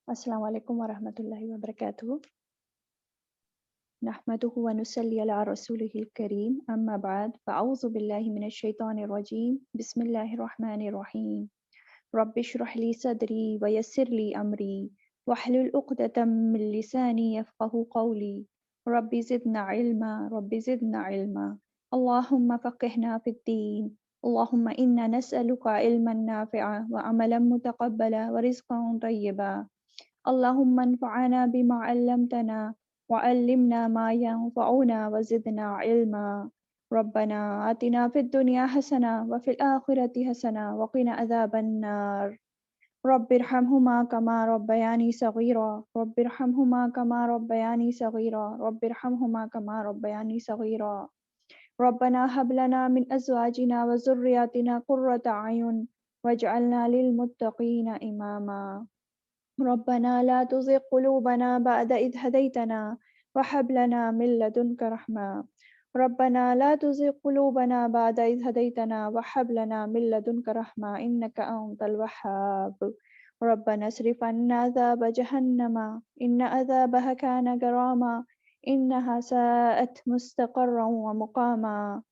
السلام علیکم ورحمۃ اللہ وبرکاتہ. نحمده ونصلي على رسوله الكريم. اما بعد فاعوذ باللہ من الشیطان الرجیم. بسم اللہ الرحمن الرحیم. رب اشرح لي صدری ويسر لي امری واحلل عقدة من لسانی يفقهوا قولی. رب زدنا علما رب زدنا علما. اللهم فقهنا في الدين. اللهم انا نسألك علما نافعا وعملا متقبلا ورزقا طیبا. اللهم انفعنا بما علمتنا وعلمنا ما ينفعنا وزدنا علما. ربنا آتنا في الدنيا حسنة وفي الآخرة حسنة وقنا عذاب النار. رب ارحمهما كما ربياني صغيرا رب ارحمهما كما ربياني صغيرا رب ارحمهما كما ربياني صغيرا. ربنا هب لنا من أزواجنا وذرياتنا قرة أعين واجعلنا للمتقين إماما. ربنا لا تزغ قلوبنا بعد إذ هديتنا وهب لنا من لدنك رحمة. ربنا لا تزغ قلوبنا بعد إذ هديتنا وهب لنا من لدنك رحمة إنك أنت الوهاب. ربنا اصرف عنا عذاب جهنم إن عذابها كان غراما إنها ساءت مستقرا ومقاما.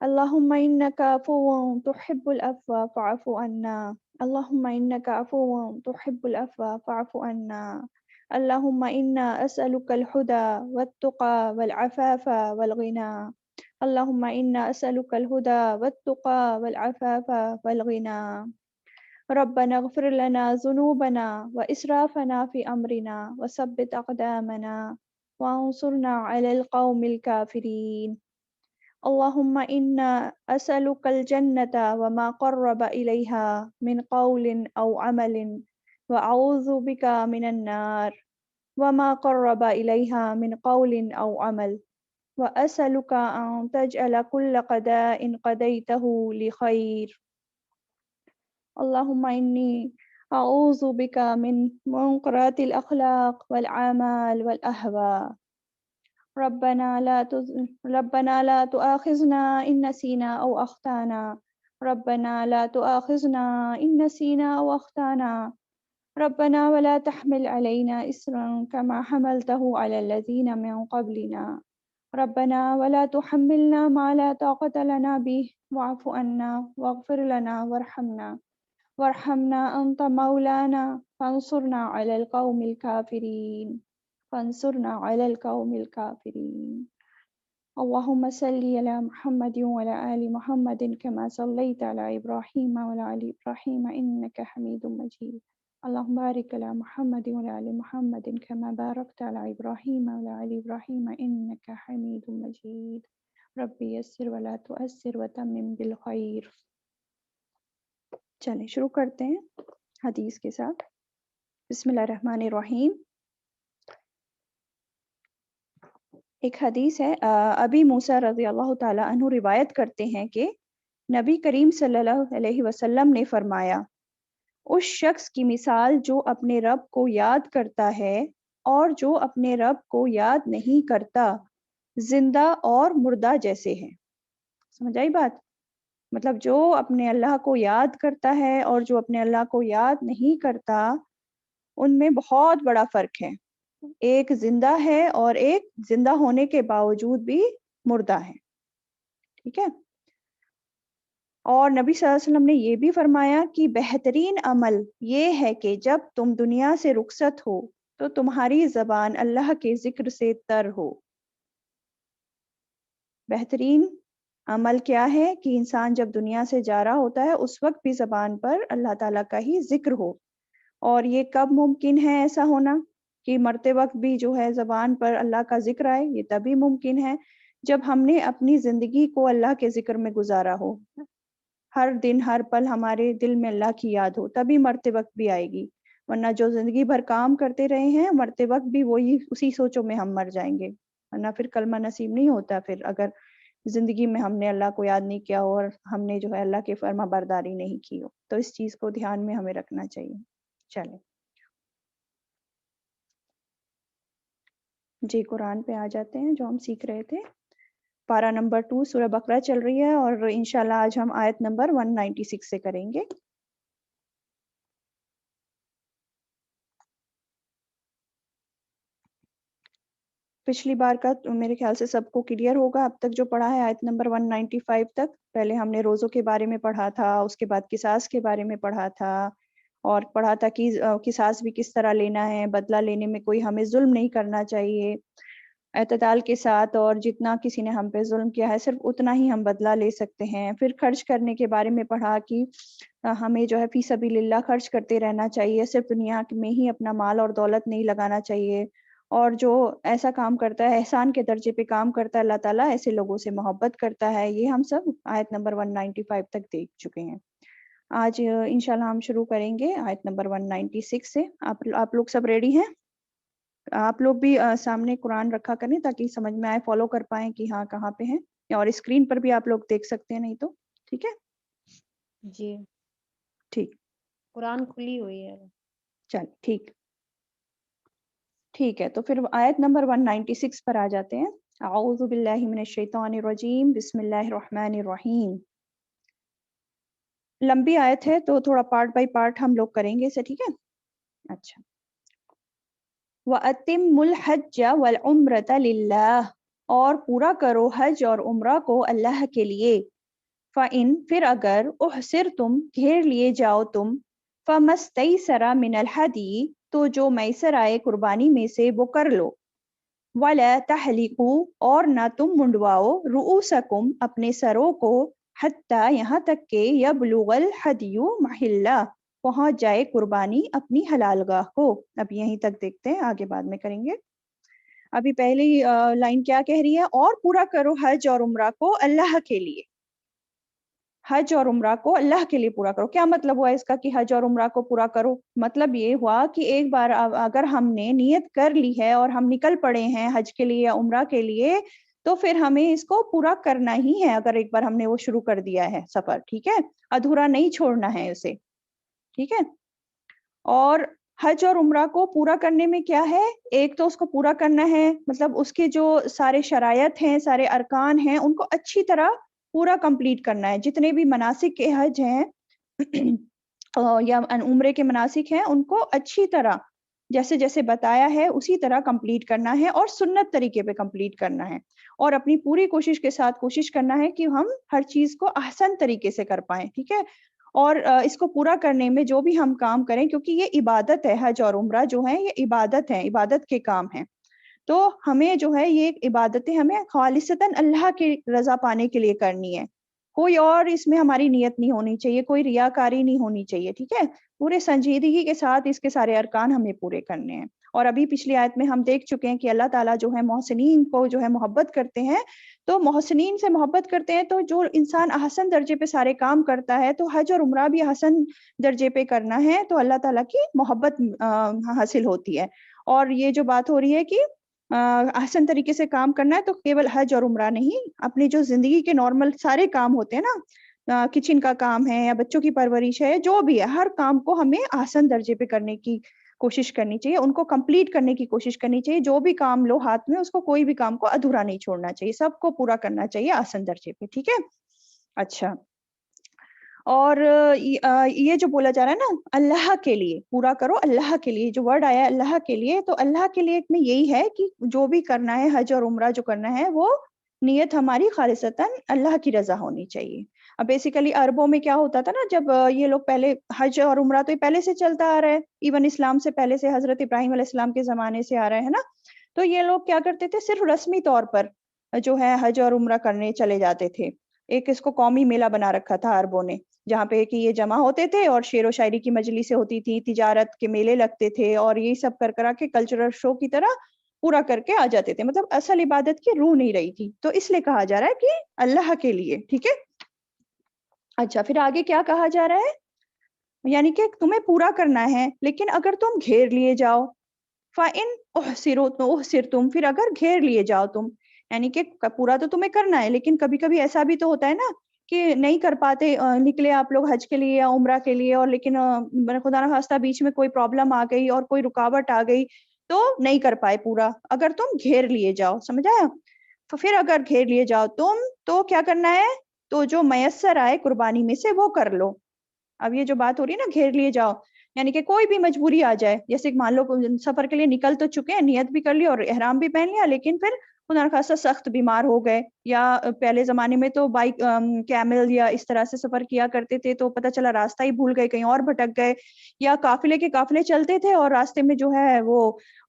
اللهم إنك عفو تحب العفو فاعف عنا. اللهم إنك عفو تحب العفو فاعف عنا. اللهم إنا أسألك الهدى والتقى والعفاف والغنى. اللهم إنا أسألك الهدى والتقى والعفاف والغنى. ربنا اغفر لنا ذنوبنا وإسرافنا في أمرنا وثبت أقدامنا وانصرنا على القوم الكافرين. اللهم إنا أسألك الجنة وما قرب إليها من قول أو عمل وأعوذ بك من النار وما قرب إليها من قول أو عمل وأسألك أن تجعل كل قضاء قضيته لخير. اللهم إني أعوذ بك من منكرات الأخلاق والأعمال والأهواء. ربنا لا تؤاخذنا إن نسينا أو أخطأنا. ربنا لا تؤاخذنا إن نسينا أو أخطأنا. ربنا ولا تحمل علينا إصرا كما حملته على الذين من قبلنا. ربنا ولا تحملنا ما لا طاقة لنا به واعف عنا واغفر لنا وارحمنا أنت مولانا فانصرنا على القوم الكافرين. اللهم صل على محمد وعلى آل محمد كما صليت على إبراهيم وعلى آل إبراهيم إنك حميد مجيد. اللهم بارك على محمد وعلى آل محمد كما باركت على إبراهيم وعلى آل إبراهيم إنك حميد مجيد. ربي يسر ولا تؤسر وتمم بالخير. چلیں شروع کرتے ہیں حدیث کے ساتھ. بسم اللہ الرحمن الرحیم. ایک حدیث ہے، ابی موسیٰ رضی اللہ تعالیٰ عنہ روایت کرتے ہیں کہ نبی کریم صلی اللہ علیہ وسلم نے فرمایا، اس شخص کی مثال جو اپنے رب کو یاد کرتا ہے اور جو اپنے رب کو یاد نہیں کرتا زندہ اور مردہ جیسے ہیں. سمجھ آئی بات؟ مطلب جو اپنے اللہ کو یاد کرتا ہے اور جو اپنے اللہ کو یاد نہیں کرتا ان میں بہت بڑا فرق ہے. ایک زندہ ہے اور ایک زندہ ہونے کے باوجود بھی مردہ ہے. ٹھیک ہے. اور نبی صلی اللہ علیہ وسلم نے یہ بھی فرمایا کہ بہترین عمل یہ ہے کہ جب تم دنیا سے رخصت ہو تو تمہاری زبان اللہ کے ذکر سے تر ہو. بہترین عمل کیا ہے کہ انسان جب دنیا سے جا رہا ہوتا ہے اس وقت بھی زبان پر اللہ تعالیٰ کا ہی ذکر ہو. اور یہ کب ممکن ہے ایسا ہونا کہ مرتے وقت بھی جو ہے زبان پر اللہ کا ذکر آئے؟ یہ تبھی ممکن ہے جب ہم نے اپنی زندگی کو اللہ کے ذکر میں گزارا ہو. ہر دن ہر پل ہمارے دل میں اللہ کی یاد ہو، تبھی مرتے وقت بھی آئے گی. ورنہ جو زندگی بھر کام کرتے رہے ہیں مرتے وقت بھی وہی اسی سوچوں میں ہم مر جائیں گے. ورنہ پھر کلمہ نصیب نہیں ہوتا پھر، اگر زندگی میں ہم نے اللہ کو یاد نہیں کیا ہو اور ہم نے جو ہے اللہ کے فرما برداری نہیں کی ہو. تو اس چیز کو دھیان میں ہمیں رکھنا چاہیے. چلیں جی قرآن پہ آ جاتے ہیں جو ہم سیکھ رہے تھے. پارہ نمبر 2 سورہ بقرہ چل رہی ہے اور انشاءاللہ آج ہم آیت نمبر 196 سے کریں گے. پچھلی بار کا میرے خیال سے سب کو کلیئر ہوگا اب تک جو پڑھا ہے آیت نمبر 195 تک. پہلے ہم نے روزوں کے بارے میں پڑھا تھا, اس کے بعد قصاص کے بارے میں پڑھا تھا, اور پڑھا تھا کہ قصاص بھی کس طرح لینا ہے, بدلہ لینے میں کوئی ہمیں ظلم نہیں کرنا چاہیے اعتدال کے ساتھ, اور جتنا کسی نے ہم پہ ظلم کیا ہے صرف اتنا ہی ہم بدلہ لے سکتے ہیں. پھر خرچ کرنے کے بارے میں پڑھا کہ ہمیں جو ہے فی سبیل اللہ خرچ کرتے رہنا چاہیے, صرف دنیا میں ہی اپنا مال اور دولت نہیں لگانا چاہیے, اور جو ایسا کام کرتا ہے احسان کے درجے پہ کام کرتا ہے اللہ تعالیٰ ایسے لوگوں سے محبت کرتا ہے. یہ ہم سب آیت نمبر 195 تک دیکھ چکے ہیں. آج انشاءاللہ ہم شروع کریں گے آیت نمبر 196 سے. آپ لوگ سب ریڈی ہیں؟ آپ لوگ بھی سامنے قرآن رکھا کریں تاکہ سمجھ میں آئے, فالو کر پائیں کہ ہاں کہاں پہ ہیں, اور اسکرین پر بھی آپ لوگ دیکھ سکتے ہیں نہیں تو. ٹھیک ہے جی ٹھیک, قرآن کھلی ہوئی ہے. چل ٹھیک ہے. تو پھر آیت نمبر 196 پر آ جاتے ہیں. اعوذ باللہ من الشیطان الرجیم, بسم اللہ الرحمن الرحیم. لمبی آیت ہے تو تھوڑا پارٹ بائی پارٹ ہم لوگ کریں گے اسے, ٹھیک ہے. اچھا. وَأَتِمُّ الْحَجَّ وَالْعُمْرَةَ لِلَّهِ, اور پورا کرو حج اور عمرہ کو اللہ کے لیے. فَإِن, پھر اگر احصرتم, گھیر لیے جاؤ تم, فَمَسْتَيْسَرَ مِنَ الْحَدِيِّ, تو جو میسر آئے قربانی میں سے وہ کر لو. وَلَا تَحْلِقُوا, اور نہ تم منڈواؤ, رؤوسکم, اپنے سروں کو, حتیٰ, یہاں تک کہ, یبلغ الحدی محلہ, پہنچ جائے قربانی اپنی حلال گاہ کو. اب یہیں تک دیکھتے ہیں, آگے بعد میں کریں گے. ابھی پہلی لائن کیا کہہ رہی ہے؟ اور پورا کرو حج اور عمرہ کو اللہ کے لیے. حج اور عمرہ کو اللہ کے لیے پورا کرو. کیا مطلب ہوا اس کا کہ حج اور عمرہ کو پورا کرو؟ مطلب یہ ہوا کہ ایک بار اگر ہم نے نیت کر لی ہے اور ہم نکل پڑے ہیں حج کے لیے یا عمرہ کے لیے, تو پھر ہمیں اس کو پورا کرنا ہی ہے. اگر ایک بار ہم نے وہ شروع کر دیا ہے سفر, ٹھیک ہے, ادھورا نہیں چھوڑنا ہے اسے, ٹھیک ہے. اور حج اور عمرہ کو پورا کرنے میں کیا ہے, ایک تو اس کو پورا کرنا ہے, مطلب اس کے جو سارے شرائط ہیں, سارے ارکان ہیں, ان کو اچھی طرح پورا کمپلیٹ کرنا ہے. جتنے بھی مناسک کے حج ہیں یا عمرے کے مناسک ہیں, ان کو اچھی طرح جیسے جیسے بتایا ہے اسی طرح کمپلیٹ کرنا ہے, اور سنت طریقے پہ کمپلیٹ کرنا ہے, اور اپنی پوری کوشش کے ساتھ کوشش کرنا ہے کہ ہم ہر چیز کو احسن طریقے سے کر پائیں, ٹھیک ہے. اور اس کو پورا کرنے میں جو بھی ہم کام کریں, کیونکہ یہ عبادت ہے, حج اور عمرہ جو ہے یہ عبادت ہے, عبادت کے کام ہیں, تو ہمیں جو ہے یہ عبادتیں ہمیں خالصتاً اللہ کی رضا پانے کے لیے کرنی ہے. کوئی اور اس میں ہماری نیت نہیں ہونی چاہیے, کوئی ریاکاری نہیں ہونی چاہیے, ٹھیک ہے. پورے سنجیدگی کے ساتھ اس کے سارے ارکان ہمیں پورے کرنے ہیں. اور ابھی پچھلی آیت میں ہم دیکھ چکے ہیں کہ اللہ تعالیٰ جو ہے محسنین کو جو ہے محبت کرتے ہیں. تو محسنین سے محبت کرتے ہیں, تو جو انسان احسن درجے پہ سارے کام کرتا ہے, تو حج اور عمرہ بھی احسن درجے پہ کرنا ہے, تو اللہ تعالیٰ کی محبت حاصل ہوتی ہے. اور یہ جو بات ہو رہی ہے کہ احسن طریقے سے کام کرنا ہے, تو کیول حج اور عمرہ نہیں, اپنی جو زندگی کے نارمل سارے کام ہوتے ہیں نا, کچن کا کام ہے یا بچوں کی پرورش ہے, جو بھی ہے, ہر کام کو ہمیں احسن درجے پہ کرنے کی کوشش کرنی چاہیے, ان کو کمپلیٹ کرنے کی کوشش کرنی چاہیے. جو بھی کام لو ہاتھ میں, اس کو کوئی بھی کام کو ادھورا نہیں چھوڑنا چاہیے, سب کو پورا کرنا چاہیے احسن درجے پہ, ٹھیک ہے. اچھا, اور یہ جو بولا جا رہا ہے نا, اللہ کے لیے پورا کرو, اللہ کے لیے جو ورڈ آیا ہے اللہ کے لیے, تو اللہ کے لیے میں یہی ہے کہ جو بھی کرنا ہے, حج اور عمرہ جو کرنا ہے, وہ نیت ہماری خالصتاً اللہ کی رضا ہونی چاہیے. اب بیسیکلی عربوں میں کیا ہوتا تھا نا, جب یہ لوگ پہلے حج اور عمرہ تو یہ پہلے سے چلتا آ رہا ہے, ایون اسلام سے پہلے سے, حضرت ابراہیم علیہ السلام کے زمانے سے آ رہا ہے نا. تو یہ لوگ کیا کرتے تھے, صرف رسمی طور پر جو ہے حج اور عمرہ کرنے چلے جاتے تھے. ایک اس کو قومی میلہ بنا رکھا تھا عربوں نے, جہاں پہ کہ یہ جمع ہوتے تھے اور شعر و شاعری کی مجلسیں ہوتی تھی, تجارت کے میلے لگتے تھے, اور یہی سب کر کرا کے کلچرل شو کی طرح پورا کر کے آ جاتے تھے. مطلب اصل عبادت کی روح نہیں رہی تھی, تو اس لیے کہا جا رہا ہے کہ اللہ کے لیے, ٹھیک ہے. اچھا, پھر آگے کیا کہا جا رہا ہے, یعنی کہ تمہیں پورا کرنا ہے, لیکن اگر تم گھیر لیے جاؤ, فَإِنْ أُحْصِرْتُمْ, پھر اگر گھیر لیے جاؤ تم, یعنی کہ پورا تو تمہیں کرنا ہے, لیکن کبھی کبھی ایسا بھی تو ہوتا ہے نا کہ نہیں کر پاتے, نکلے آپ لوگ حج کے لیے یا عمرہ کے لیے, اور لیکن خدا نہ خواستہ بیچ میں کوئی پرابلم آ گئی اور کوئی رکاوٹ آ گئی, تو نہیں کر پائے پورا. اگر تم گھیر لیے جاؤ, سمجھ آیا, تو پھر اگر گھیر لیے جاؤ تم, تو کیا کرنا ہے, تو جو میسر آئے قربانی میں سے وہ کر لو. اب یہ جو بات ہو رہی ہے نا گھیر لیے جاؤ, یعنی کہ کوئی بھی مجبوری آ جائے, جیسے مان لو سفر کے لیے نکل تو چکے ہیں, نیت بھی کر لی اور احرام بھی پہن لیا, لیکن پھر خدا نخواستہ سخت بیمار ہو گئے, یا پہلے زمانے میں تو بائک کیمل یا اس طرح سے سفر کیا کرتے تھے, تو پتہ چلا راستہ ہی بھول گئے, کہیں اور بھٹک گئے, یا قافلے کے قافلے چلتے تھے اور راستے میں جو ہے وہ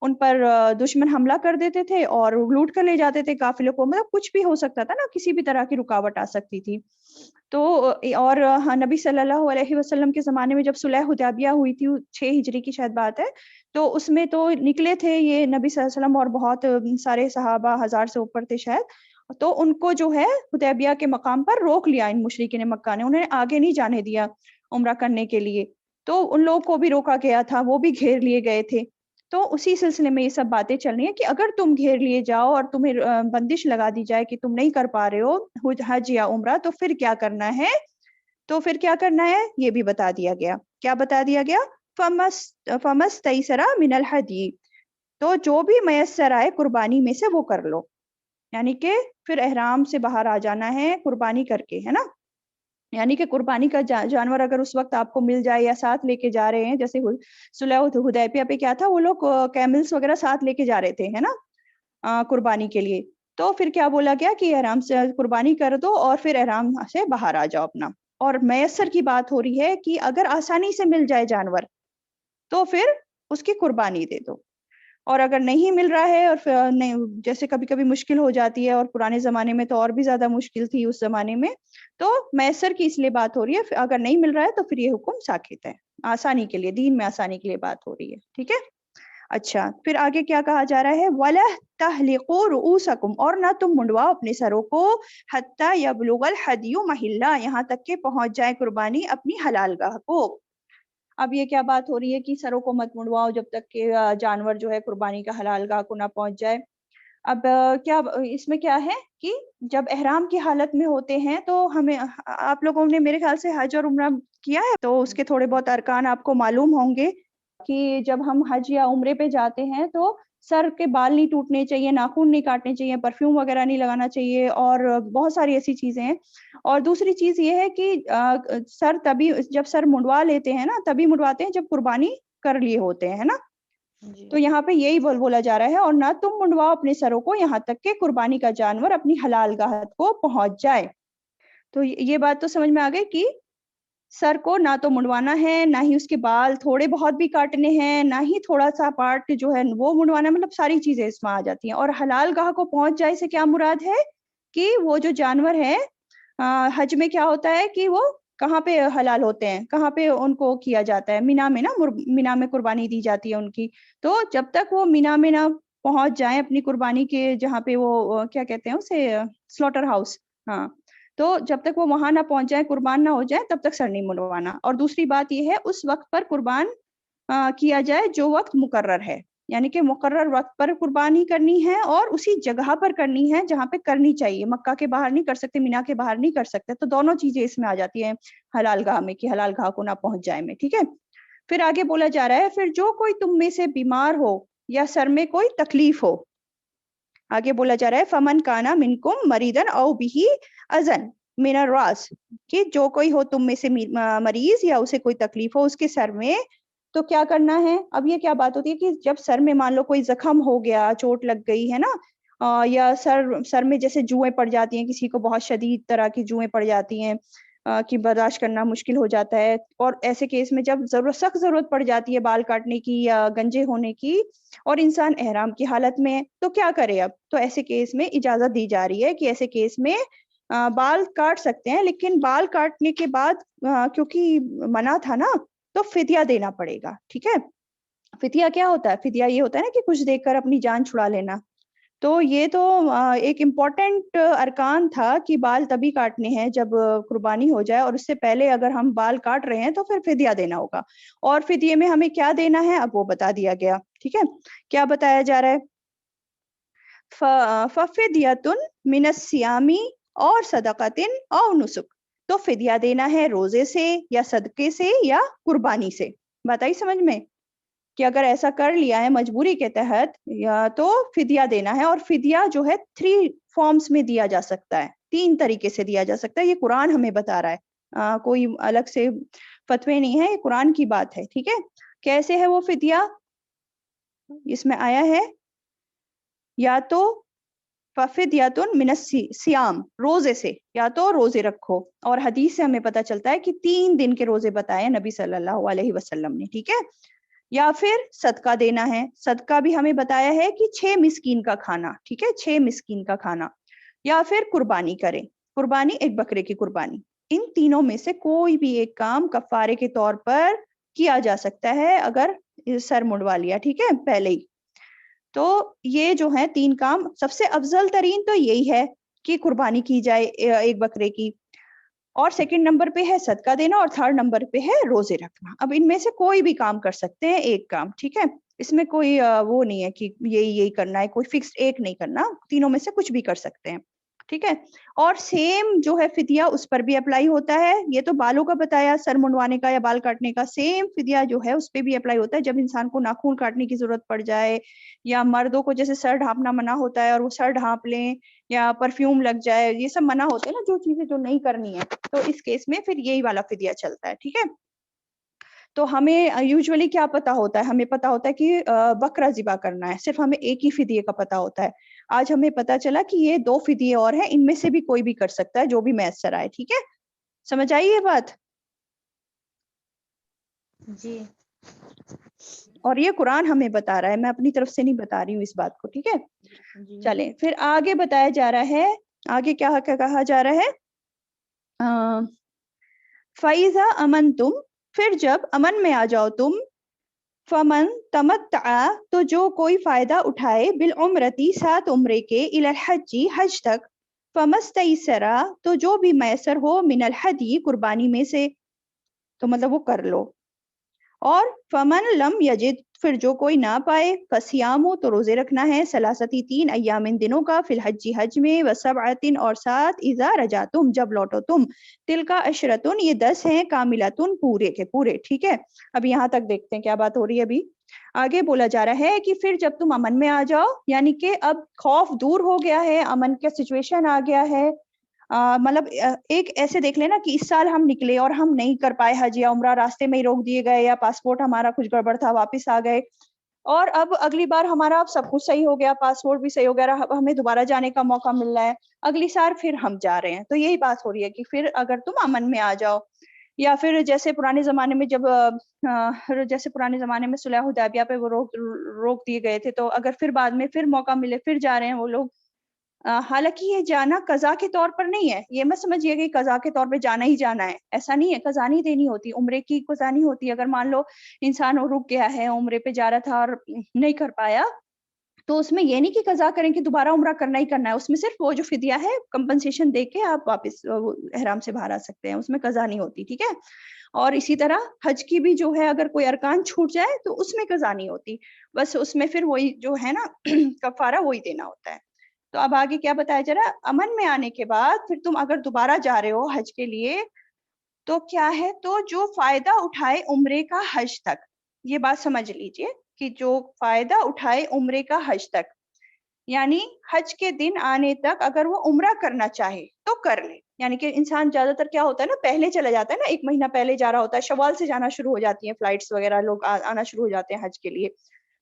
ان پر دشمن حملہ کر دیتے تھے اور لوٹ کر لے جاتے تھے قافلے کو, مطلب کچھ بھی ہو سکتا تھا نا, کسی بھی طرح کی رکاوٹ آ سکتی تھی. تو اور نبی صلی اللہ علیہ وسلم کے زمانے میں جب صلح حدیبیہ ہوئی تھی 6 ہجری کی شاید بات ہے, تو اس میں تو نکلے تھے یہ نبی صلی اللہ علیہ وسلم اور بہت سارے صحابہ, 1000 سے اوپر تھے شاید, تو ان کو جو ہے حدیبیہ کے مقام پر روک لیا ان مشرکین مکہ نے, انہیں آگے نہیں جانے دیا عمرہ کرنے کے لیے, تو ان لوگوں کو بھی روکا گیا تھا, وہ بھی گھیر لیے گئے تھے. تو اسی سلسلے میں یہ سب باتیں چل رہی ہیں کہ اگر تم گھیر لیے جاؤ اور تمہیں بندش لگا دی جائے کہ تم نہیں کر پا رہے ہو حج یا عمرہ, تو پھر کیا کرنا ہے, تو پھر کیا کرنا ہے یہ بھی بتا دیا گیا. کیا بتا دیا گیا؟ فَمَسْتَيْسَرَ مِنَ الْهَدْيِ, تو جو بھی میسر آئے قربانی میں سے وہ کر لو, یعنی کہ پھر احرام سے باہر آ جانا ہے قربانی کر کے, ہے نا. یعنی کہ قربانی کا جانور اگر اس وقت آپ کو مل جائے یا ساتھ لے کے جا رہے ہیں, جیسے صلح حدیبیہ پہ کیا تھا, وہ لوگ کیملز وغیرہ ساتھ لے کے جا رہے تھے, ہے نا, قربانی کے لیے, تو پھر کیا بولا گیا کہ احرام سے قربانی کر دو اور پھر احرام سے باہر آ جاؤ اپنا. اور میسر کی بات ہو رہی ہے کہ اگر آسانی سے مل جائے جانور تو پھر اس کی قربانی دے دو, اور اگر نہیں مل رہا ہے, اور جیسے کبھی کبھی مشکل ہو جاتی ہے, اور پرانے زمانے میں تو اور بھی زیادہ مشکل تھی اس زمانے میں, تو میسر کی اس لیے بات ہو رہی ہے, اگر نہیں مل رہا ہے تو پھر یہ حکم ساکت ہے, آسانی کے لیے, دین میں آسانی کے لیے بات ہو رہی ہے. ٹھیک ہے, اچھا پھر آگے کیا کہا جا رہا ہے, وَلَا تَحْلِقُوا رُؤُوسَكُمْ, اور نہ تم منڈواؤ اپنے سروں کو, حَتَّى يَبْلُغَ الْحَدْيُ مَحِلَّهُ, یہاں تک کہ پہنچ جائے قربانی اپنی حلال گاہ کو. اب یہ کیا بات ہو رہی ہے کہ سروں کو مت منڈواؤ جب تک کہ جانور جو ہے قربانی کا حلال گاہ کو نہ پہنچ جائے. اب کیا اس میں کیا ہے کہ جب احرام کی حالت میں ہوتے ہیں تو ہمیں, آپ لوگوں نے میرے خیال سے حج اور عمرہ کیا ہے, تو اس کے تھوڑے بہت ارکان آپ کو معلوم ہوں گے کہ جب ہم حج یا عمرے پہ جاتے ہیں تو سر کے بال نہیں ٹوٹنے چاہیے, ناخن نہیں کاٹنے چاہیے, پرفیوم وغیرہ نہیں لگانا چاہیے, اور بہت ساری ایسی چیزیں ہیں. اور دوسری چیز یہ ہے کہ سر تبھی, جب سر منڈوا لیتے ہیں نا تبھی منڈواتے ہیں جب قربانی کر لیے ہوتے ہیں, ہے نا. تو یہاں پہ یہی بولا جا رہا ہے, اور نہ تم منڈواؤ اپنے سروں کو یہاں تک کہ قربانی کا جانور اپنی حلال گاہ کو پہنچ جائے. تو یہ بات تو سمجھ میں آ گئی کہ سر کو نہ تو منڈوانا ہے, نہ ہی اس کے بال تھوڑے بہت بھی کاٹنے ہیں, نہ ہی تھوڑا سا پارٹ جو ہے وہ منڈوانا, مطلب ساری چیزیں اس میں آ جاتی ہیں. اور حلال گاہ کو پہنچ جائے سے کیا مراد ہے کہ وہ جو جانور ہے, حج میں کیا ہوتا ہے کہ وہ کہاں پہ حلال ہوتے ہیں, کہاں پہ ان کو کیا جاتا ہے, مینا میں نا, مینا میں قربانی دی جاتی ہے ان کی. تو جب تک وہ مینا میں نہ پہنچ جائیں اپنی قربانی کے, جہاں پہ وہ کیا کہتے ہیں اسے, سلوٹر ہاؤس, ہاں, تو جب تک وہ وہاں نہ پہنچ جائیں, قربان نہ ہو جائیں, تب تک سر نہیں منڈوانا. اور دوسری بات یہ ہے اس وقت پر قربان کیا جائے جو وقت مقرر ہے, یعنی کہ مقرر وقت پر قربانی کرنی ہے اور اسی جگہ پر کرنی ہے جہاں پہ کرنی چاہیے. مکہ کے باہر نہیں کر سکتے, مینا کے باہر نہیں کر سکتے. تو دونوں چیزیں اس میں آ جاتی ہیں حلال گاہ میں, کہ حلال گاہ کو نہ پہنچ جائے میں. ٹھیک ہے, پھر آگے بولا جا رہا ہے, پھر جو کوئی تم میں سے بیمار ہو یا سر میں کوئی تکلیف ہو, آگے بولا جا رہا ہے فمن کانا منکم مریضن او بہ اذن من الراس, کہ جو کوئی ہو تم میں سے مریض یا اسے کوئی تکلیف ہو اس کے سر میں, تو کیا کرنا ہے. اب یہ کیا بات ہوتی ہے کہ جب سر میں مان لو کوئی زخم ہو گیا, چوٹ لگ گئی ہے نا, یا سر میں جیسے جوئیں پڑ جاتی ہیں, کسی کو بہت شدید طرح کی جوئیں پڑ جاتی ہیں کہ برداشت کرنا مشکل ہو جاتا ہے, اور ایسے کیس میں جب سخت ضرورت پڑ جاتی ہے بال کاٹنے کی یا گنجے ہونے کی, اور انسان احرام کی حالت میں, تو کیا کرے. اب تو ایسے کیس میں اجازت دی جا رہی ہے کہ ایسے کیس میں بال کاٹ سکتے ہیں, لیکن بال کاٹنے کے بعد کیونکہ منع تھا نا, تو فدیہ دینا پڑے گا. ٹھیک ہے, فدیہ کیا ہوتا ہے, فدیہ یہ ہوتا ہے نا کہ کچھ دیکھ کر اپنی جان چھڑا لینا. تو یہ تو ایک امپورٹنٹ ارکان تھا کہ بال تبھی کاٹنے ہیں جب قربانی ہو جائے, اور اس سے پہلے اگر ہم بال کاٹ رہے ہیں تو پھر فدیہ دینا ہوگا. اور فدیے میں ہمیں کیا دینا ہے اب وہ بتا دیا گیا. ٹھیک ہے, کیا بتایا جا رہا ہے, ففدیۃ من الصیام اور صدقۃ او نسک, تو فدیہ دینا ہے روزے سے یا صدقے سے یا قربانی سے. بات آئی سمجھ میں کہ اگر ایسا کر لیا ہے مجبوری کے تحت, تو فدیہ دینا ہے. اور فدیہ جو ہے 3 فارمز میں دیا جا سکتا ہے, 3 طریقے سے دیا جا سکتا ہے, یہ قرآن ہمیں بتا رہا ہے. کوئی الگ سے فتوے نہیں ہے, یہ قرآن کی بات ہے, ٹھیک ہے. کیسے ہے وہ فدیہ؟ اس میں آیا ہے یا تو ففدیۃ من الصیام, روزے سے, یا تو روزے رکھو, اور حدیث سے ہمیں پتہ چلتا ہے کہ 3 دن کے روزے بتائے نبی صلی اللہ علیہ وسلم نے, ٹھیک ہے. یا پھر صدقہ دینا ہے, صدقہ بھی ہمیں بتایا ہے کہ 6 مسکین کا کھانا, ٹھیک ہے, 6 مسکین کا کھانا. یا پھر قربانی کریں, قربانی ایک بکرے کی قربانی. ان تینوں میں سے کوئی بھی ایک کام کفارے کے طور پر کیا جا سکتا ہے اگر سر منڈوا لیا, ٹھیک ہے, پہلے ہی. تو یہ جو ہے 3 کام, سب سے افضل ترین تو یہی ہے کہ قربانی کی جائے ایک بکرے کی, اور سیکنڈ نمبر پہ ہے صدقہ دینا, اور تھرڈ نمبر پہ ہے روزے رکھنا. اب ان میں سے کوئی بھی کام کر سکتے ہیں, ایک کام, ٹھیک ہے. اس میں کوئی وہ نہیں ہے کہ یہی کرنا ہے, کوئی فکس ایک نہیں کرنا, تینوں میں سے کچھ بھی کر سکتے ہیں, ٹھیک ہے. اور سیم جو ہے فدیہ اس پر بھی اپلائی ہوتا ہے. یہ تو بالوں کا بتایا, سر منڈوانے کا یا بال کاٹنے کا, سیم فدیہ جو ہے اس پہ بھی اپلائی ہوتا ہے. جب انسان کو ناخن کاٹنے کی ضرورت پڑ جائے, یا مردوں کو جیسے سر ڈھانپنا منع ہوتا ہے اور وہ سر ڈھانپ لیں, یا پرفیوم لگ جائے, یہ سب منع ہوتے ہیں نا, جو چیزیں جو نہیں کرنی ہے, تو اس کیس میں پھر یہی والا فدیہ چلتا ہے, ٹھیک ہے. تو ہمیں یوزولی کیا پتا ہوتا ہے, ہمیں پتا ہوتا ہے کہ بکرا ذبح کرنا ہے, صرف ہمیں ایک ہی فدیے کا پتا ہوتا ہے. آج ہمیں پتا چلا کہ یہ 2 فدیے اور ہیں, ان میں سے بھی کوئی بھی کر سکتا ہے جو بھی میسر آئے, ٹھیک ہے. سمجھ آئی یہ بات؟ جی. اور یہ قرآن ہمیں بتا رہا ہے, میں اپنی طرف سے نہیں بتا رہی ہوں اس بات کو, ٹھیک ہے. جی. چلیں پھر آگے بتایا جا رہا ہے, آگے کیا کہا جا رہا ہے, فَإِذَا أَمَنْتُمْ, پھر جب امن میں آ جاؤ تم, فمن تمتع, تو جو کوئی فائدہ اٹھائے, بالعمرتی, 7 عمرے کے, الی الحج, حج تک, فمستیسر, تو جو بھی میسر ہو, من الحدی, قربانی میں سے, تو مطلب وہ کر لو. اور فمن لم یجد, پھر جو کوئی نہ پائے, فصیام, تو روزے رکھنا ہے, ثلاثتی, 3 ایام, دنوں کا, فی الحج, حج میں, وسبعۃ, اور 7, اذا رجعتم, جب لوٹو تم, تلک عشرۃ, یہ 10 ہیں, کاملۃ, پورے کے پورے, ٹھیک ہے. اب یہاں تک دیکھتے ہیں کیا بات ہو رہی ہے. ابھی آگے بولا جا رہا ہے کہ پھر جب تم امن میں آ جاؤ, یعنی کہ اب خوف دور ہو گیا ہے, امن کا سچویشن آ گیا ہے. مطلب ایک ایسے دیکھ لینا کہ اس سال ہم نکلے اور ہم نہیں کر پائے حج یا عمرہ, راستے میں ہی روک دیے گئے, یا پاسپورٹ ہمارا کچھ گڑبڑ تھا, واپس آ گئے, اور اب اگلی بار ہمارا اب سب کچھ صحیح ہو گیا, پاسپورٹ بھی صحیح ہو گیا, اب ہمیں دوبارہ جانے کا موقع مل رہا ہے, اگلی سال پھر ہم جا رہے ہیں. تو یہی بات ہو رہی ہے کہ پھر اگر تم امن میں آ جاؤ, یا پھر جیسے پرانے زمانے میں صلح حدیبیہ پہ وہ روک دیے گئے تھے, تو اگر پھر بعد میں پھر موقع ملے, پھر جا رہے ہیں وہ لوگ. حالانکہ یہ جانا قضا کے طور پر نہیں ہے, یہ مت سمجھیے کہ قضا کے طور پہ جانا ہی جانا ہے, ایسا نہیں ہے. قضا نہیں دینی ہوتی, عمرے کی قضا نہیں ہوتی. اگر مان لو انسان رک گیا ہے, عمرے پہ جا رہا تھا اور نہیں کر پایا, تو اس میں یہ نہیں کہ قضا کریں کہ دوبارہ عمرہ کرنا ہی کرنا ہے, اس میں صرف وہ جو فدیہ ہے کمپنسیشن دے کے آپ واپس احرام سے باہر آ سکتے ہیں, اس میں قضا نہیں ہوتی, ٹھیک ہے. اور اسی طرح حج کی بھی جو ہے, اگر کوئی ارکان چھوٹ جائے تو اس میں قضا نہیں ہوتی, بس اس میں پھر وہی جو ہے نا کفارہ وہی دینا ہوتا ہے. تو اب آگے کیا بتایا جا رہا ہے, امن میں آنے کے بعد پھر تم اگر دوبارہ جا رہے ہو حج کے لیے, تو کیا ہے, تو جو فائدہ اٹھائے عمرے کا حج تک, یہ بات سمجھ لیجئے کہ جو فائدہ اٹھائے عمرے کا حج تک, یعنی حج کے دن آنے تک اگر وہ عمرہ کرنا چاہے تو کر لے. یعنی کہ انسان زیادہ تر کیا ہوتا ہے نا, پہلے چلا جاتا ہے نا, 1 مہینہ پہلے جا رہا ہوتا ہے, شوال سے جانا شروع ہو جاتی ہیں فلائٹس وغیرہ, لوگ آنا شروع ہو جاتے ہیں حج کے لیے,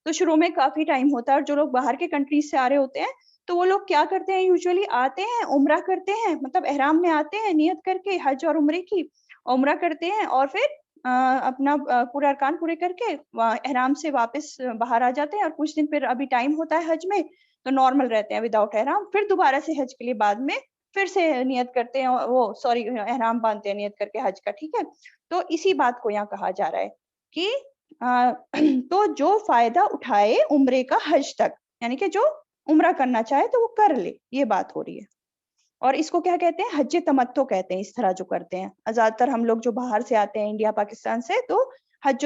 تو شروع میں کافی ٹائم ہوتا ہے. اور جو لوگ باہر کے کنٹریز سے آ رہے ہوتے ہیں, تو وہ لوگ کیا کرتے ہیں, یوزولی آتے ہیں, عمرہ کرتے ہیں, مطلب احرام میں آتے ہیں نیت کر کے حج اور عمرے کی, عمرہ کرتے ہیں, اور پھر اپنا پورے ارکان پورے کر کے احرام سے واپس باہر آ جاتے ہیں, اور کچھ دن پھر ابھی ٹائم ہوتا ہے حج میں تو نارمل رہتے ہیں وداؤٹ احرام, پھر دوبارہ سے حج کے لیے بعد میں پھر سے نیت کرتے ہیں, وہ سوری احرام باندھتے ہیں نیت کر کے حج کا, ٹھیک ہے. تو اسی بات کو یہاں کہا جا رہا ہے کہ تو جو فائدہ اٹھائے عمرے کا حج تک, یعنی کہ جو عمرہ کرنا چاہے تو وہ کر لے, یہ بات ہو رہی ہے. اور اس کو کیا کہتے ہیں, حج تمتع کہتے ہیں, اس طرح جو کرتے ہیں. زیادہ تر ہم لوگ جو باہر سے آتے ہیں انڈیا پاکستان سے, تو حج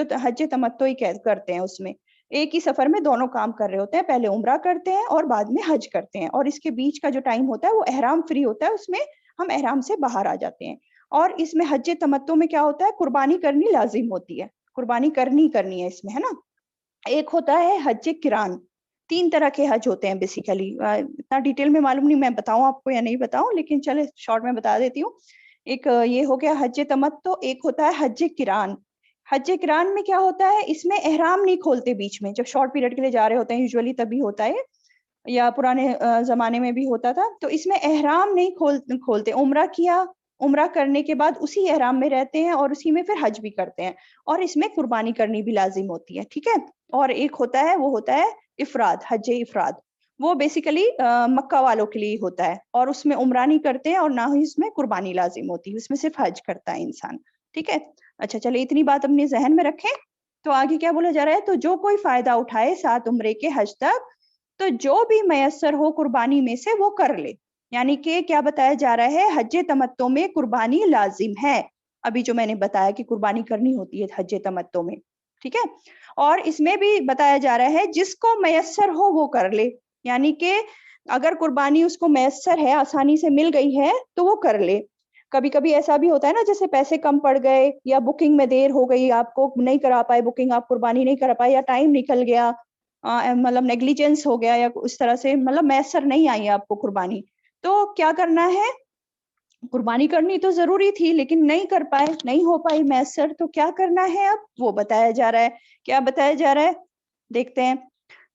تمتع ہی کرتے ہیں. اس میں ایک ہی سفر میں دونوں کام کر رہے ہوتے ہیں, پہلے عمرہ کرتے ہیں اور بعد میں حج کرتے ہیں, اور اس کے بیچ کا جو ٹائم ہوتا ہے وہ احرام فری ہوتا ہے, اس میں ہم احرام سے باہر آ جاتے ہیں. اور اس میں حج تمتع میں کیا ہوتا ہے, قربانی کرنی لازم ہوتی ہے, قربانی کرنی ہے اس میں, ہے نا. ایک ہوتا ہے حج قران, 3 طرح کے حج ہوتے ہیں بیسیکلی, اتنا ڈیٹیل میں معلوم نہیں میں بتاؤں آپ کو یا نہیں بتاؤں, لیکن چلے شارٹ میں بتا دیتی ہوں. ایک یہ ہو گیا حج تمتع، ایک ہوتا ہے حج قران. حج قران میں کیا ہوتا ہے، اس میں احرام نہیں کھولتے بیچ میں، جب شارٹ پیریڈ کے لیے جا رہے ہوتے ہیں یوزولی تبھی ہوتا ہے، یا پرانے زمانے میں بھی ہوتا تھا. تو اس میں احرام نہیں کھولتے. عمرہ کیا، عمرہ کرنے کے بعد اسی احرام میں رہتے ہیں اور اسی میں پھر حج بھی کرتے ہیں، اور اس میں قربانی کرنی بھی لازم ہوتی ہے. ٹھیک ہے. اور ایک ہوتا ہے وہ ہوتا ہے افراد، حج افراد. وہ بیسیکلی مکہ والوں کے لیے ہوتا ہے، اور اس میں عمرہ نہیں کرتے ہیں اور نہ ہی اس میں قربانی لازم ہوتی ہے، اس میں صرف حج کرتا ہے انسان. ٹھیک ہے. اچھا چلے اتنی بات اپنے ذہن میں رکھیں. تو آگے کیا بولا جا رہا ہے، تو جو کوئی فائدہ اٹھائے 7 عمرے کے حج تک، تو جو بھی میسر ہو قربانی میں سے وہ کر لے. یعنی کہ کیا بتایا جا رہا ہے، حج تمتع میں قربانی لازم ہے. ابھی جو میں نے بتایا کہ قربانی کرنی ہوتی ہے حج تمتع میں. ٹھیک ہے. اور اس میں بھی بتایا جا رہا ہے جس کو میسر ہو وہ کر لے. یعنی کہ اگر قربانی اس کو میسر ہے، آسانی سے مل گئی ہے، تو وہ کر لے. کبھی کبھی ایسا بھی ہوتا ہے نا، جیسے پیسے کم پڑ گئے یا بکنگ میں دیر ہو گئی، آپ کو نہیں کرا پائے بکنگ، آپ قربانی نہیں کرا پائے، یا ٹائم نکل گیا، مطلب نیگلیجنس ہو گیا، یا اس طرح سے مطلب میسر نہیں آئی آپ کو قربانی، تو کیا کرنا ہے، قربانی کرنی تو ضروری تھی لیکن نہیں کر پائے، نہیں ہو پائی میسر، تو کیا کرنا ہے اب وہ بتایا جا رہا ہے. کیا بتایا جا رہا ہے دیکھتے ہیں.